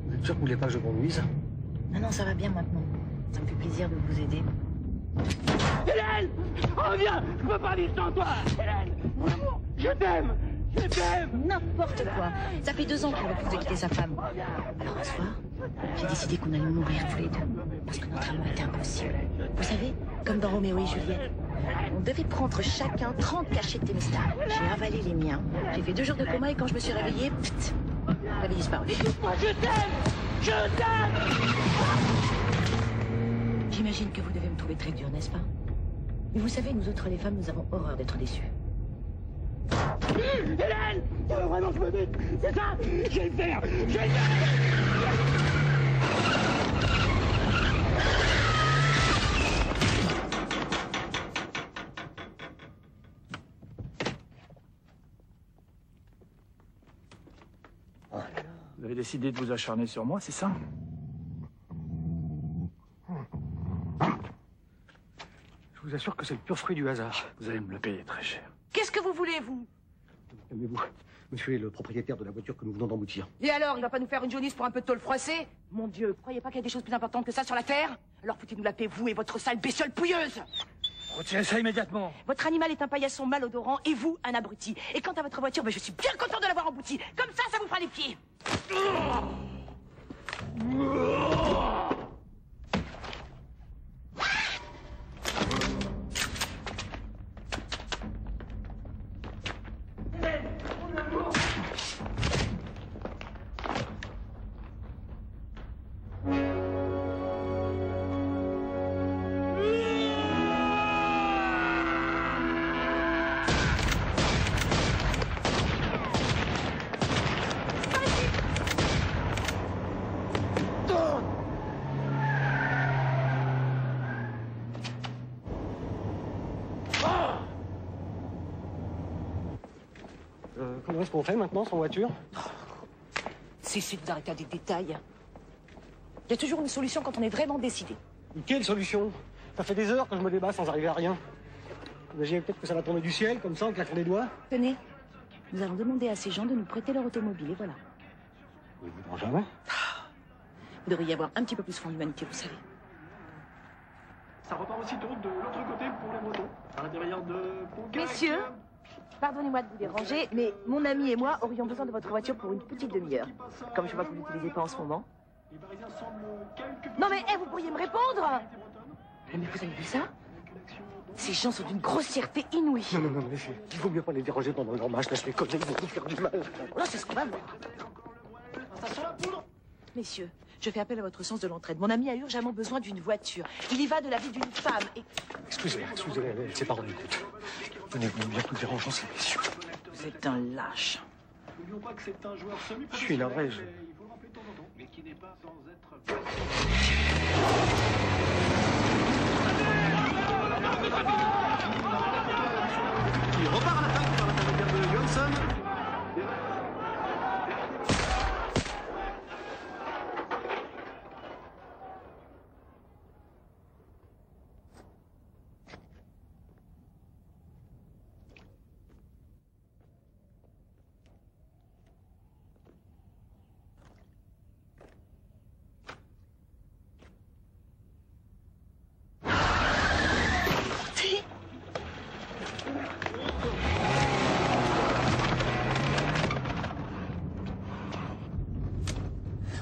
Vous êtes sûr que vous voulez pas que je conduise? Non, ça va bien maintenant. Ça me fait plaisir de vous aider. Hélène! Reviens! Je peux pas vivre sans toi! Hélène! Mon amour! Je t'aime! Je t'aime! N'importe quoi. Ça fait 2 ans qu'il refuse de quitter sa femme. Alors un soir, j'ai décidé qu'on allait mourir tous les deux. Parce que notre amour était impossible. Vous savez, comme dans Roméo et Juliette. On devait prendre chacun 30 cachets de Thémistal. J'ai avalé les miens. J'ai fait 2 jours de coma et quand je me suis réveillée, pfft, j'avais disparu. Moi, je t'aime! Je t'aime! J'imagine que vous devez me trouver très dur, n'est-ce pas? Mais vous savez, nous autres les femmes, nous avons horreur d'être déçues. Hélène! Tu veux vraiment que je me bute? C'est ça? Je vais le faire! Je vais le faire! Vous avez décidé de vous acharner sur moi, c'est ça? Je vous assure que c'est le pur fruit du hasard. Vous allez me le payer très cher. Qu'est-ce que vous voulez, vous? Calmez-vous. Monsieur est le propriétaire de la voiture que nous venons d'emboutir. Et alors, il va pas nous faire une jaunisse pour un peu de tôle froissée? Mon Dieu, vous croyez pas qu'il y a des choses plus importantes que ça sur la Terre? Alors foutez-nous la paix, vous et votre sale bestiole pouilleuse! Retiens ça immédiatement. Votre animal est un paillasson malodorant et vous, un abruti. Et quant à votre voiture, je suis bien content de l'avoir emboutie. Comme ça vous fera les pieds. Comment est-ce qu'on fait maintenant sans voiture? Cessez de vous arrêter à des détails. Il y a toujours une solution quand on est vraiment décidé. Quelle solution? Ça fait des heures que je me débat sans arriver à rien. Imaginez peut-être que ça va tomber du ciel, comme ça, en claquant des doigts. Tenez, nous allons demander à ces gens de nous prêter leur automobile, et voilà. Ils voudront jamais. Vous devriez avoir un petit peu plus fond d'humanité, vous savez. Ça repart aussitôt de l'autre côté pour les motos. À l'intérieur de Ponquac. Messieurs, pardonnez-moi de vous déranger, mais mon ami et moi aurions besoin de votre voiture pour une petite demi-heure. Comme je vois que vous l'utilisez pas en ce moment. Non mais, vous pourriez me répondre. Mais vous avez vu ça? Ces gens sont d'une grossièreté inouïe. Non, mais il vaut mieux pas les déranger pendant le grand match. Laisse les connaître, ils vont nous faire du mal. Là, c'est ce qu'on va voir. Messieurs, je fais appel à votre sens de l'entraide. Mon ami a urgemment besoin d'une voiture. Il y va de la vie d'une femme et... Excusez-la, elle s'est pas rendue compte. Venez bien plus dérangeant, ces messieurs. Vous êtes un lâche. N'oublions pas que c'est un joueur Je suis navré, mais qui n'est pas sans être... Qui repart à l'attaque par l'intermédiaire de Johnson.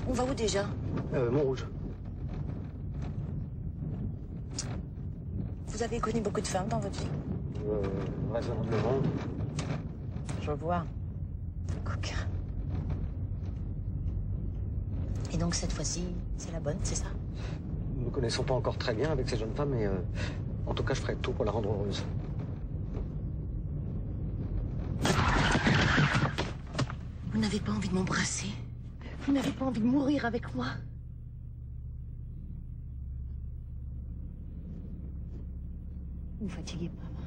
On va où déjà? Montrouge. Vous avez connu beaucoup de femmes dans votre vie? Raisonnablement. Je vois. Coquin. Et donc cette fois-ci, c'est la bonne, c'est ça? Nous ne nous connaissons pas encore très bien avec ces jeunes femmes, mais en tout cas, je ferai tout pour la rendre heureuse. Vous n'avez pas envie de m'embrasser? Vous n'avez pas envie de mourir avec moi? Vous fatiguez pas, moi.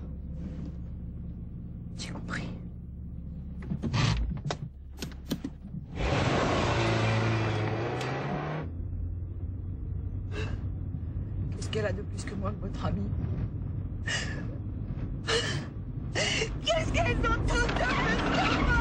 J'ai compris. Qu'est-ce qu'elle a de plus que moi, votre amie? Qu'est-ce qu'elles ont toutes de plus que moi?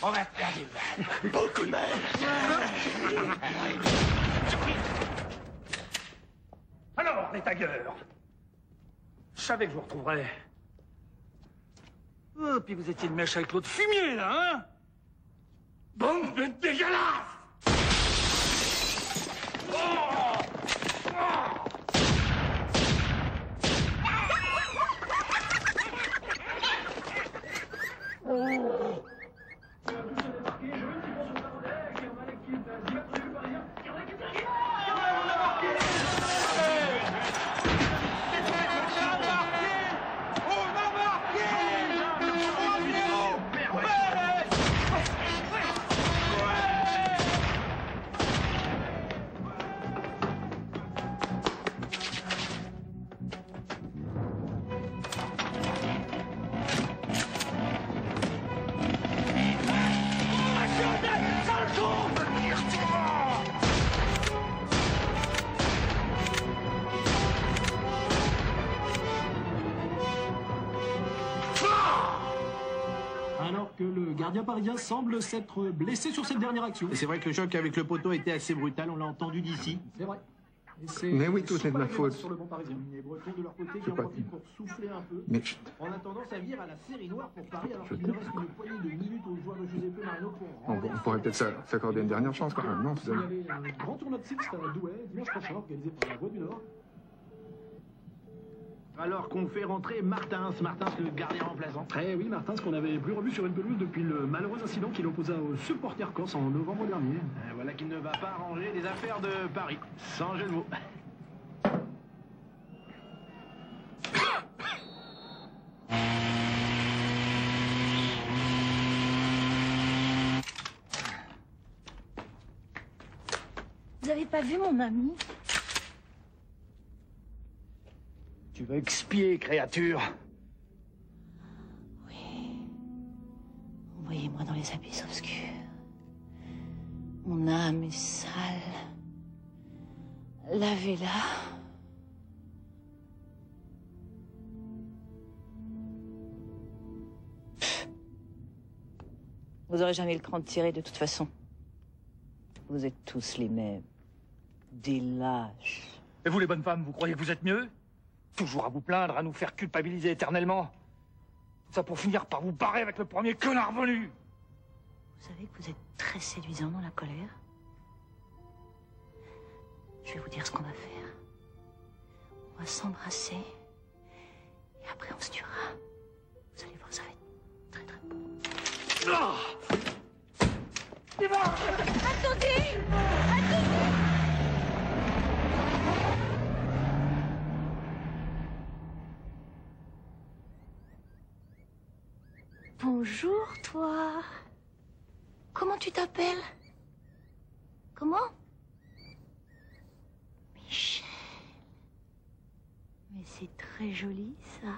On va faire du mal. Beaucoup de mal. Alors, les taggeurs. Je savais que je vous retrouverais. Oh, puis vous étiez de mèche avec l'autre fumier, là, hein? Bande de dégueulasses! gardien parisien semble s'être blessé sur cette dernière action. Et c'est vrai que le choc avec le poteau était assez brutal, on l'a entendu d'ici. C'est vrai. Mais oui, tout est de ma faute. Sur le banc parisien. Les Bretons de leur côté qui en pas profitent pour souffler un peu. Mais... En attendant, ça vire à la série noire pour Paris alors qu'il ne reste qu'une poignée de minutes aux joueurs de Giuseppe Marino pour On pourrait peut-être s'accorder une dernière chance quand même, non? Il y avait un grand tournoi de Sixte à Douai dimanche prochain organisé par la Voix du Nord. Alors qu'on fait rentrer Martins, le gardien remplaçant. Eh oui, Martins qu'on n'avait plus revu sur une pelouse depuis le malheureux incident qu'il opposa aux supporters corse en novembre dernier. Voilà qu'il ne va pas arranger les affaires de Paris, sans jeu de mots. Vous avez pas vu mon ami? Tu veux expier, créature? Oui. Envoyez-moi dans les abysses obscurs. Mon âme est sale. Lavez-la. Vous aurez jamais le cran de tirer de toute façon. Vous êtes tous les mêmes. Des lâches. Et vous, les bonnes femmes, vous croyez que vous êtes mieux? Toujours à vous plaindre, à nous faire culpabiliser éternellement. Tout ça pour finir par vous barrer avec le premier connard venu. Vous savez que vous êtes très séduisant dans la colère. Je vais vous dire ce qu'on va faire. On va s'embrasser. Et après, on se tuera. Vous allez voir, ça va être très très beau. C'est bon! Attendez! Attendez! Bonjour, toi. Comment tu t'appelles? Comment? Michel. Mais c'est très joli, ça.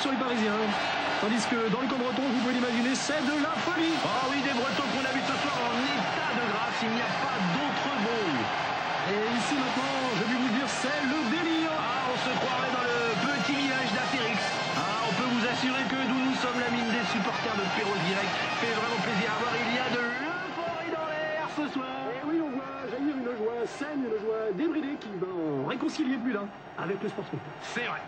Sur les Parisiens. Tandis que dans le camp breton, vous pouvez l'imaginer, c'est de la folie. Ah oui, des Bretons qu'on a vus ce soir en état de grâce, il n'y a pas d'autre mot. Et ici maintenant, je vais vous dire, c'est le délire. Ah, on se croirait dans le petit village d'Astérix. Ah, on peut vous assurer que d'où nous sommes, la mine des supporters de Perros Direct fait vraiment plaisir à voir. Il y a de l'euphorie dans l'air ce soir. Et oui, on voit jaillir une joie saine, une joie débridée qui va en réconcilier plus d'un avec le sport spectacle. C'est vrai.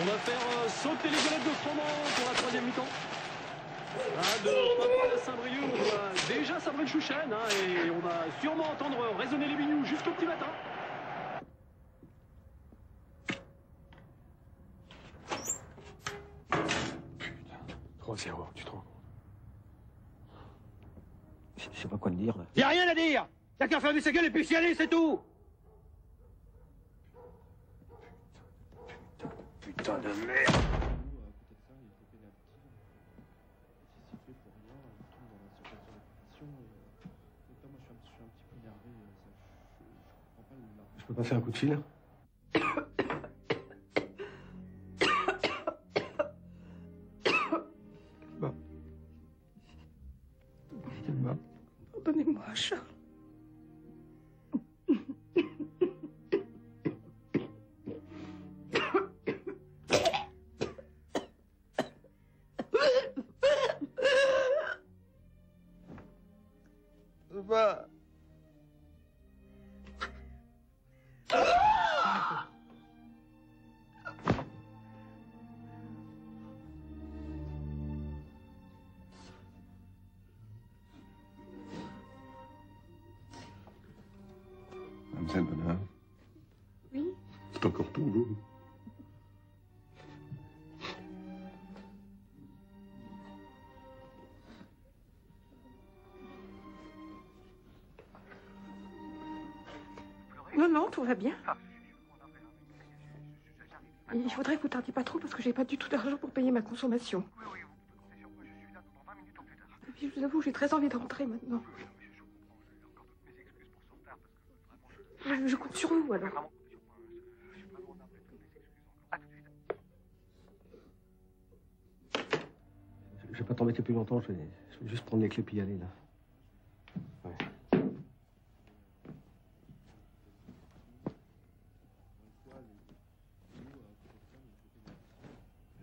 On va faire sauter les galettes de froment pour la troisième mi-temps. De Papa à Saint-Brieuc, on doit déjà sabrer le Chouchen, et on va sûrement entendre résonner les bignous jusqu'au petit matin. Putain, 3-0, tu te rends compte? Je sais pas quoi te dire, là. Y a rien à dire. Y'a qu'à fermer sa gueule et puis s'y aller, c'est tout. Putain de merde. Je peux passer un coup de fil? Pardonnez-moi, Charles. Papa. Mademoiselle Bonheur. Oui? C'est encore pour vous. Non, non, tout va bien. Il faudrait que vous tardiez pas trop parce que j'ai pas du tout d'argent pour payer ma consommation. Et puis je vous avoue, j'ai très envie de rentrer maintenant. Je compte sur vous alors. Je vais pas t'embêter plus longtemps, je vais juste prendre les clés puis y aller là. Ouais.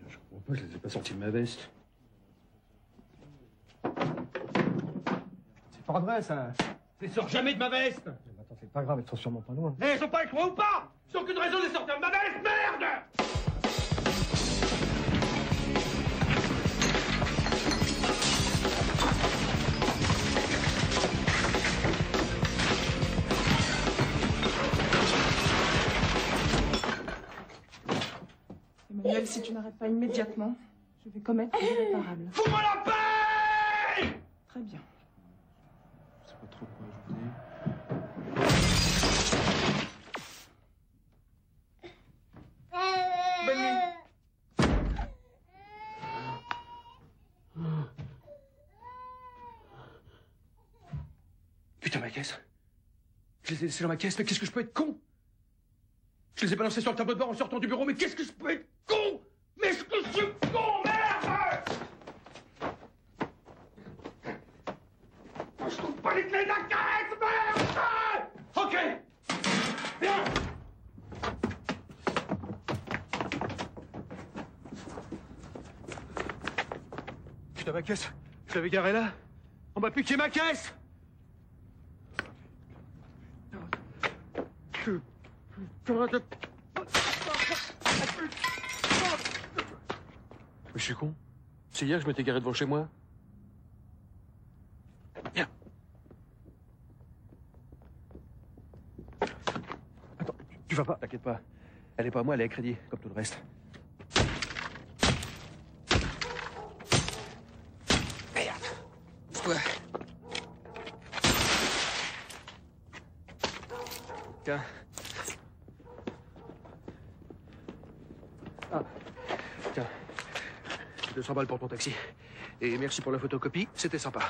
Je comprends pas, je les ai pas sortis de ma veste. C'est pas vrai, ça. Je les sors jamais de ma veste. Attends, c'est pas grave, elles sont sûrement pas loin. Eh, elles sont pas avec moi ou pas? J'ai aucune raison de les sortir de ma veste, merde! Emmanuel, si tu n'arrêtes pas immédiatement, je vais commettre l'irréparable. Fous-moi la paix! Très bien. Je sais pas trop quoi je voulais. Bonne nuit. Putain, ma caisse. Je les ai laissés dans ma caisse, mais qu'est-ce que je peux être con? Je les ai balancés sur le tableau de bord en sortant du bureau, mais qu'est-ce que je peux être con? Mais est-ce que je suis con, merde! Je trouve pas les clés de la caisse, merde! Ok! Viens! Putain, ma caisse, je l'avais garée là. On m'a piqué ma caisse! Mais je suis con. C'est hier que je m'étais garé devant chez moi. Viens. Attends, tu vas pas, t'inquiète pas. Elle est pas à moi, elle est à crédit, comme tout le reste. Merde. Ouais. Tiens. Ah. Tiens. 200 balles pour ton taxi. Et merci pour la photocopie, c'était sympa.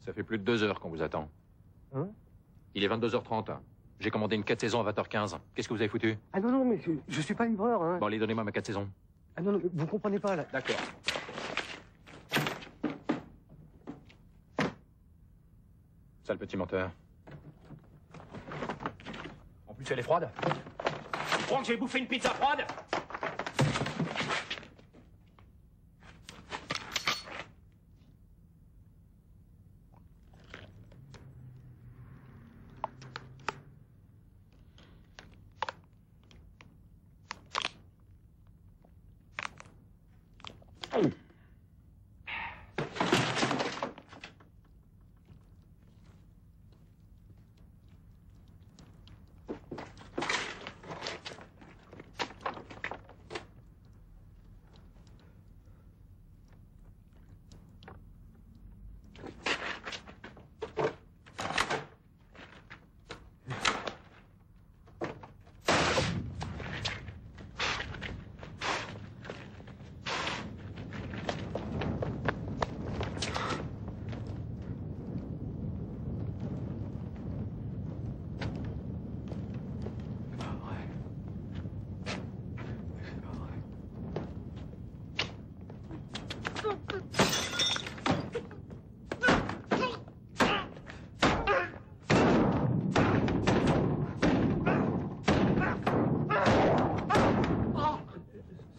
Ça fait plus de 2 heures qu'on vous attend. Hein? Il est 22h30. J'ai commandé une 4 saisons à 20h15. Qu'est-ce que vous avez foutu? Ah non, non, mais je suis pas livreur, hein. Bon, allez, donnez-moi ma 4 saisons. Ah non, non, mais vous comprenez pas, là. D'accord. Ça, le petit menteur. En plus, elle est froide. Tu crois que j'ai bouffé une pizza froide?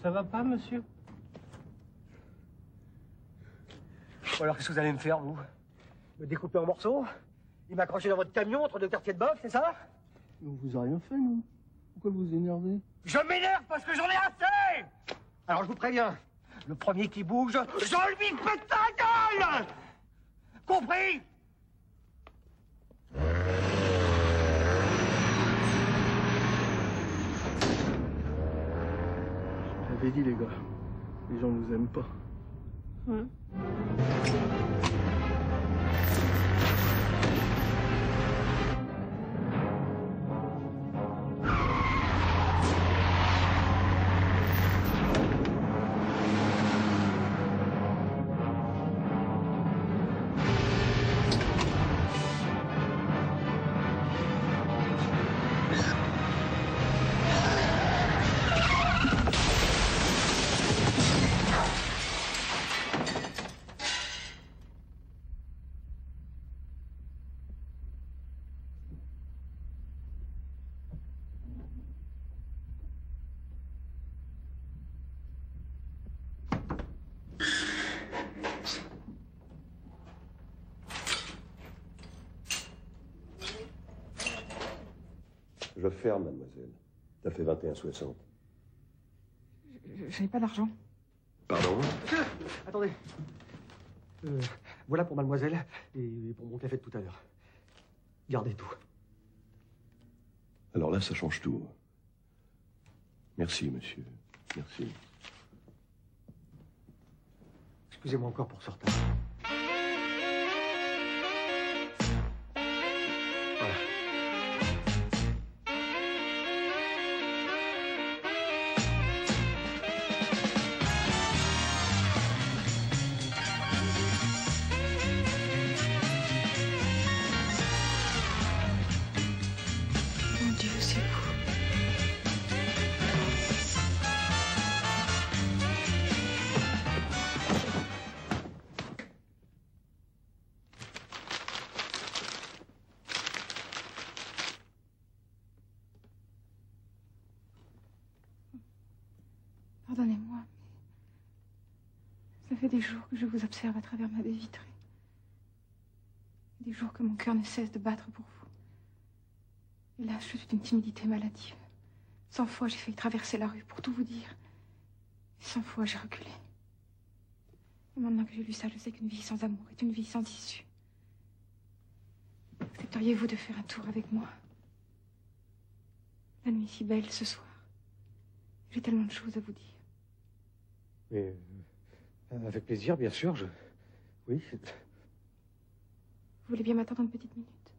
Ça va pas, monsieur? Bon, alors qu'est-ce que vous allez me faire, vous? Me découper en morceaux? Et m'accrocher dans votre camion entre deux quartiers de boxe, c'est ça? Mais on vous a rien fait, nous. Pourquoi vous vous énervez? Je m'énerve parce que j'en ai assez! Alors je vous préviens, le premier qui bouge, je lui pète la gueule! Compris? J'avais dit, les gars, les gens nous aiment pas. ferme, mademoiselle. T'as fait 21,60. Je n'ai pas d'argent. Pardon? Attendez. Voilà pour mademoiselle et pour mon café de tout à l'heure. Gardez tout. Alors là, ça change tout. Merci, monsieur. Merci. Excusez-moi encore pour ce retard. Voilà. Mon Dieu, c'est vous. Pardonnez-moi, mais ça fait des jours que je vous observe à travers ma baie vitrée. Des jours que mon cœur ne cesse de battre pour vous. Et là, je suis d'une timidité maladive. 100 fois, j'ai failli traverser la rue pour tout vous dire. Et 100 fois, j'ai reculé. Et maintenant que j'ai lu ça, je sais qu'une vie sans amour est une vie sans issue. Accepteriez-vous de faire un tour avec moi? La nuit si belle ce soir. J'ai tellement de choses à vous dire. Mais avec plaisir, bien sûr, oui. Vous voulez bien m'attendre une petite minute?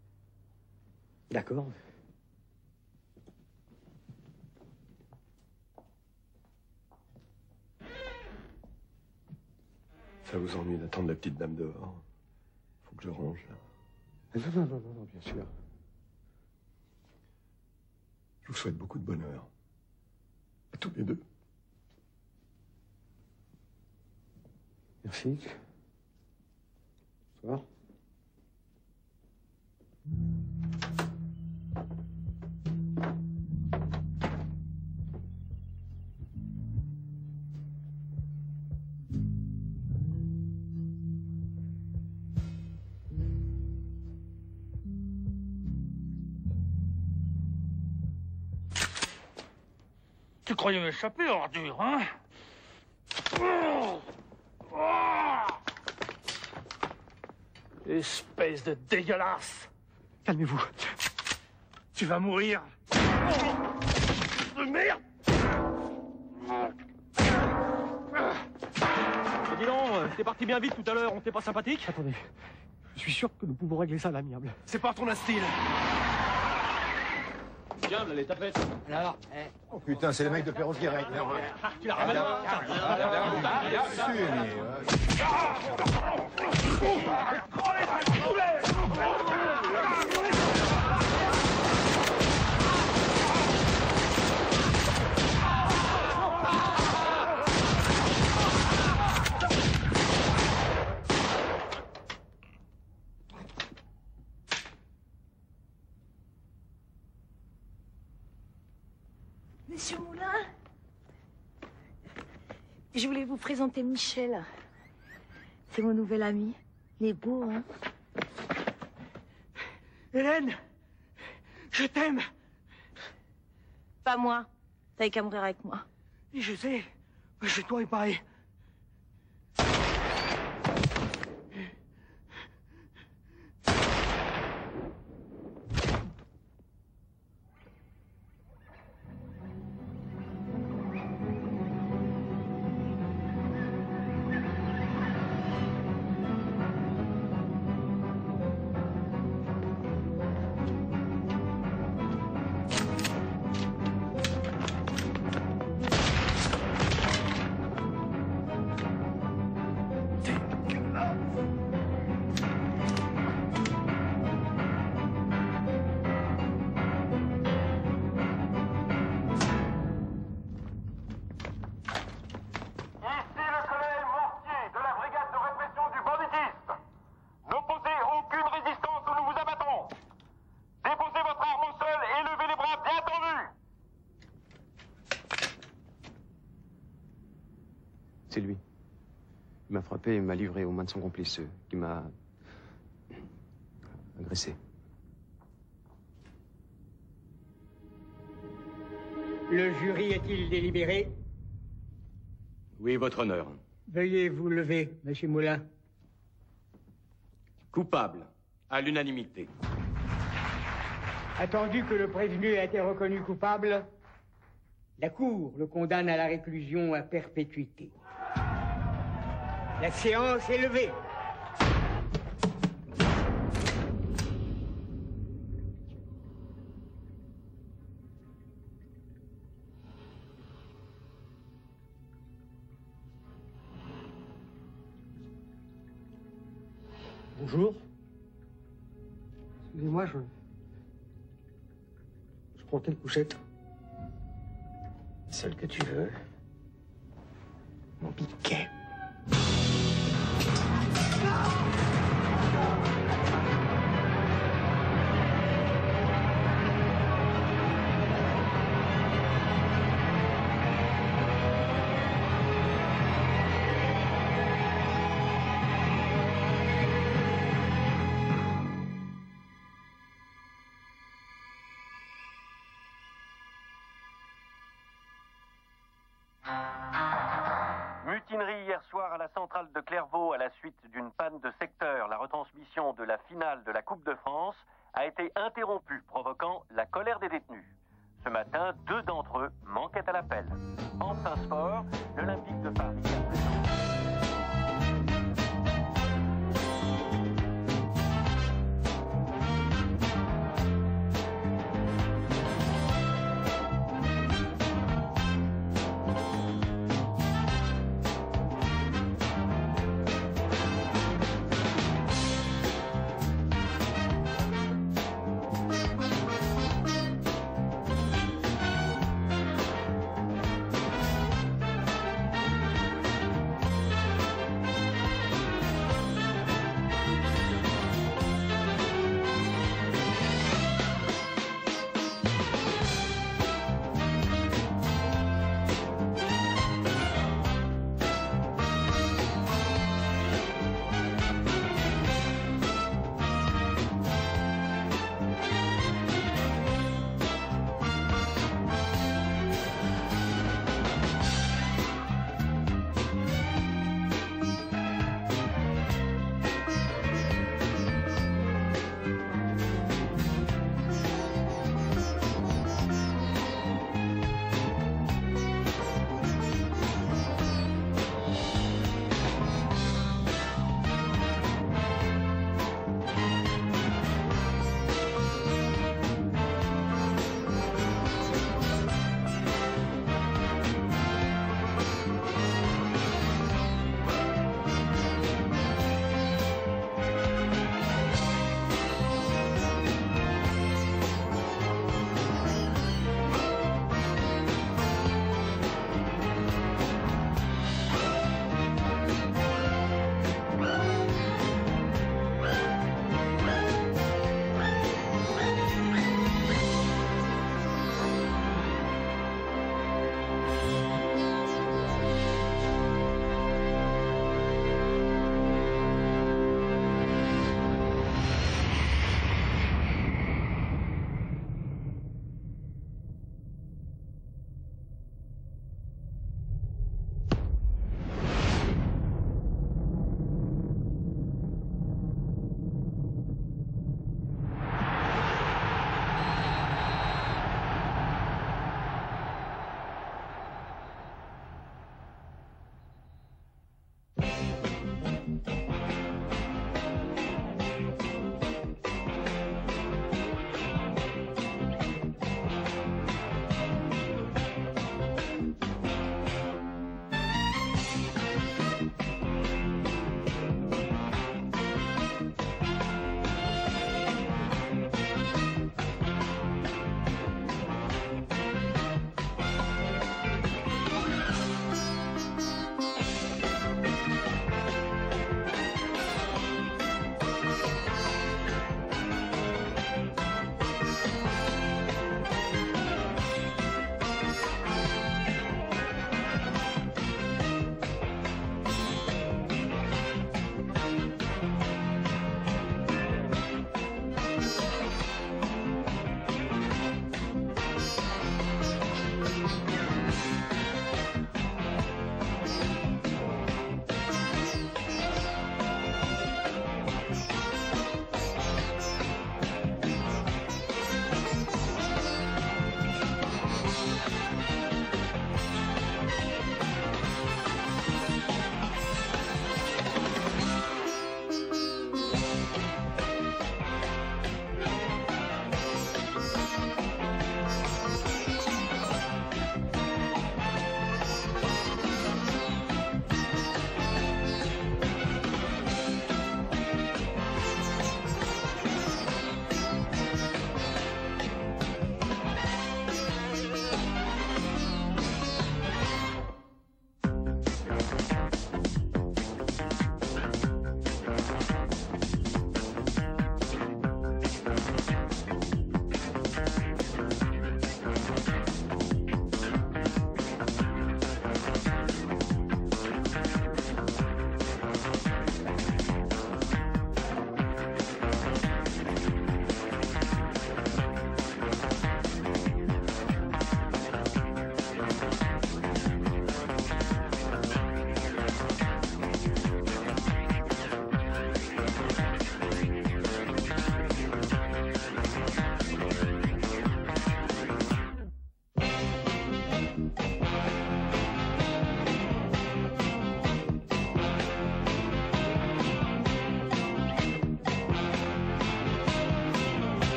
D'accord. Ça vous ennuie d'attendre la petite dame dehors? Faut que je range, là. Non, bien sûr. Je vous souhaite beaucoup de bonheur. À tous les deux. Merci. Bonsoir. Tu croyais m'échapper, ordure, hein? Espèce de dégueulasse! Calmez-vous. Tu vas mourir! De merde! Mais dis donc, t'es parti bien vite tout à l'heure, on t'est pas sympathique? Attendez, je suis sûr que nous pouvons régler ça à l'amiable. C'est pas ton style. Tiens, là, les tapettes. Alors, oh putain, c'est les mecs de Perros-Guirec. Tu la ramènes? Monsieur Moulin, je voulais vous présenter Michel. C'est mon nouvel ami. Il est beau, hein? Hélène, je t'aime. Pas moi. T'avais qu'à mourir avec moi. Je sais. Chez toi, il paraît. C'est lui. Il m'a frappé et m'a livré aux mains de son complice, qui m'a agressé. Le jury est-il délibéré? Oui, votre honneur. Veuillez vous lever, monsieur Moulin. Coupable, à l'unanimité. Attendu que le prévenu a été reconnu coupable, la Cour le condamne à la réclusion à perpétuité. La séance est levée. Bonjour. Excusez-moi, je prends quelle couchette? Celle que tu veux. Mon piquet. Mutinerie hier soir à la centrale de Clairvaux à la suite d'une panne de secteur. La retransmission de la finale de la Coupe de France a été interrompue, provoquant la colère des détenus. Ce matin, 2 d'entre eux manquaient à l'appel. En Saint-Sport,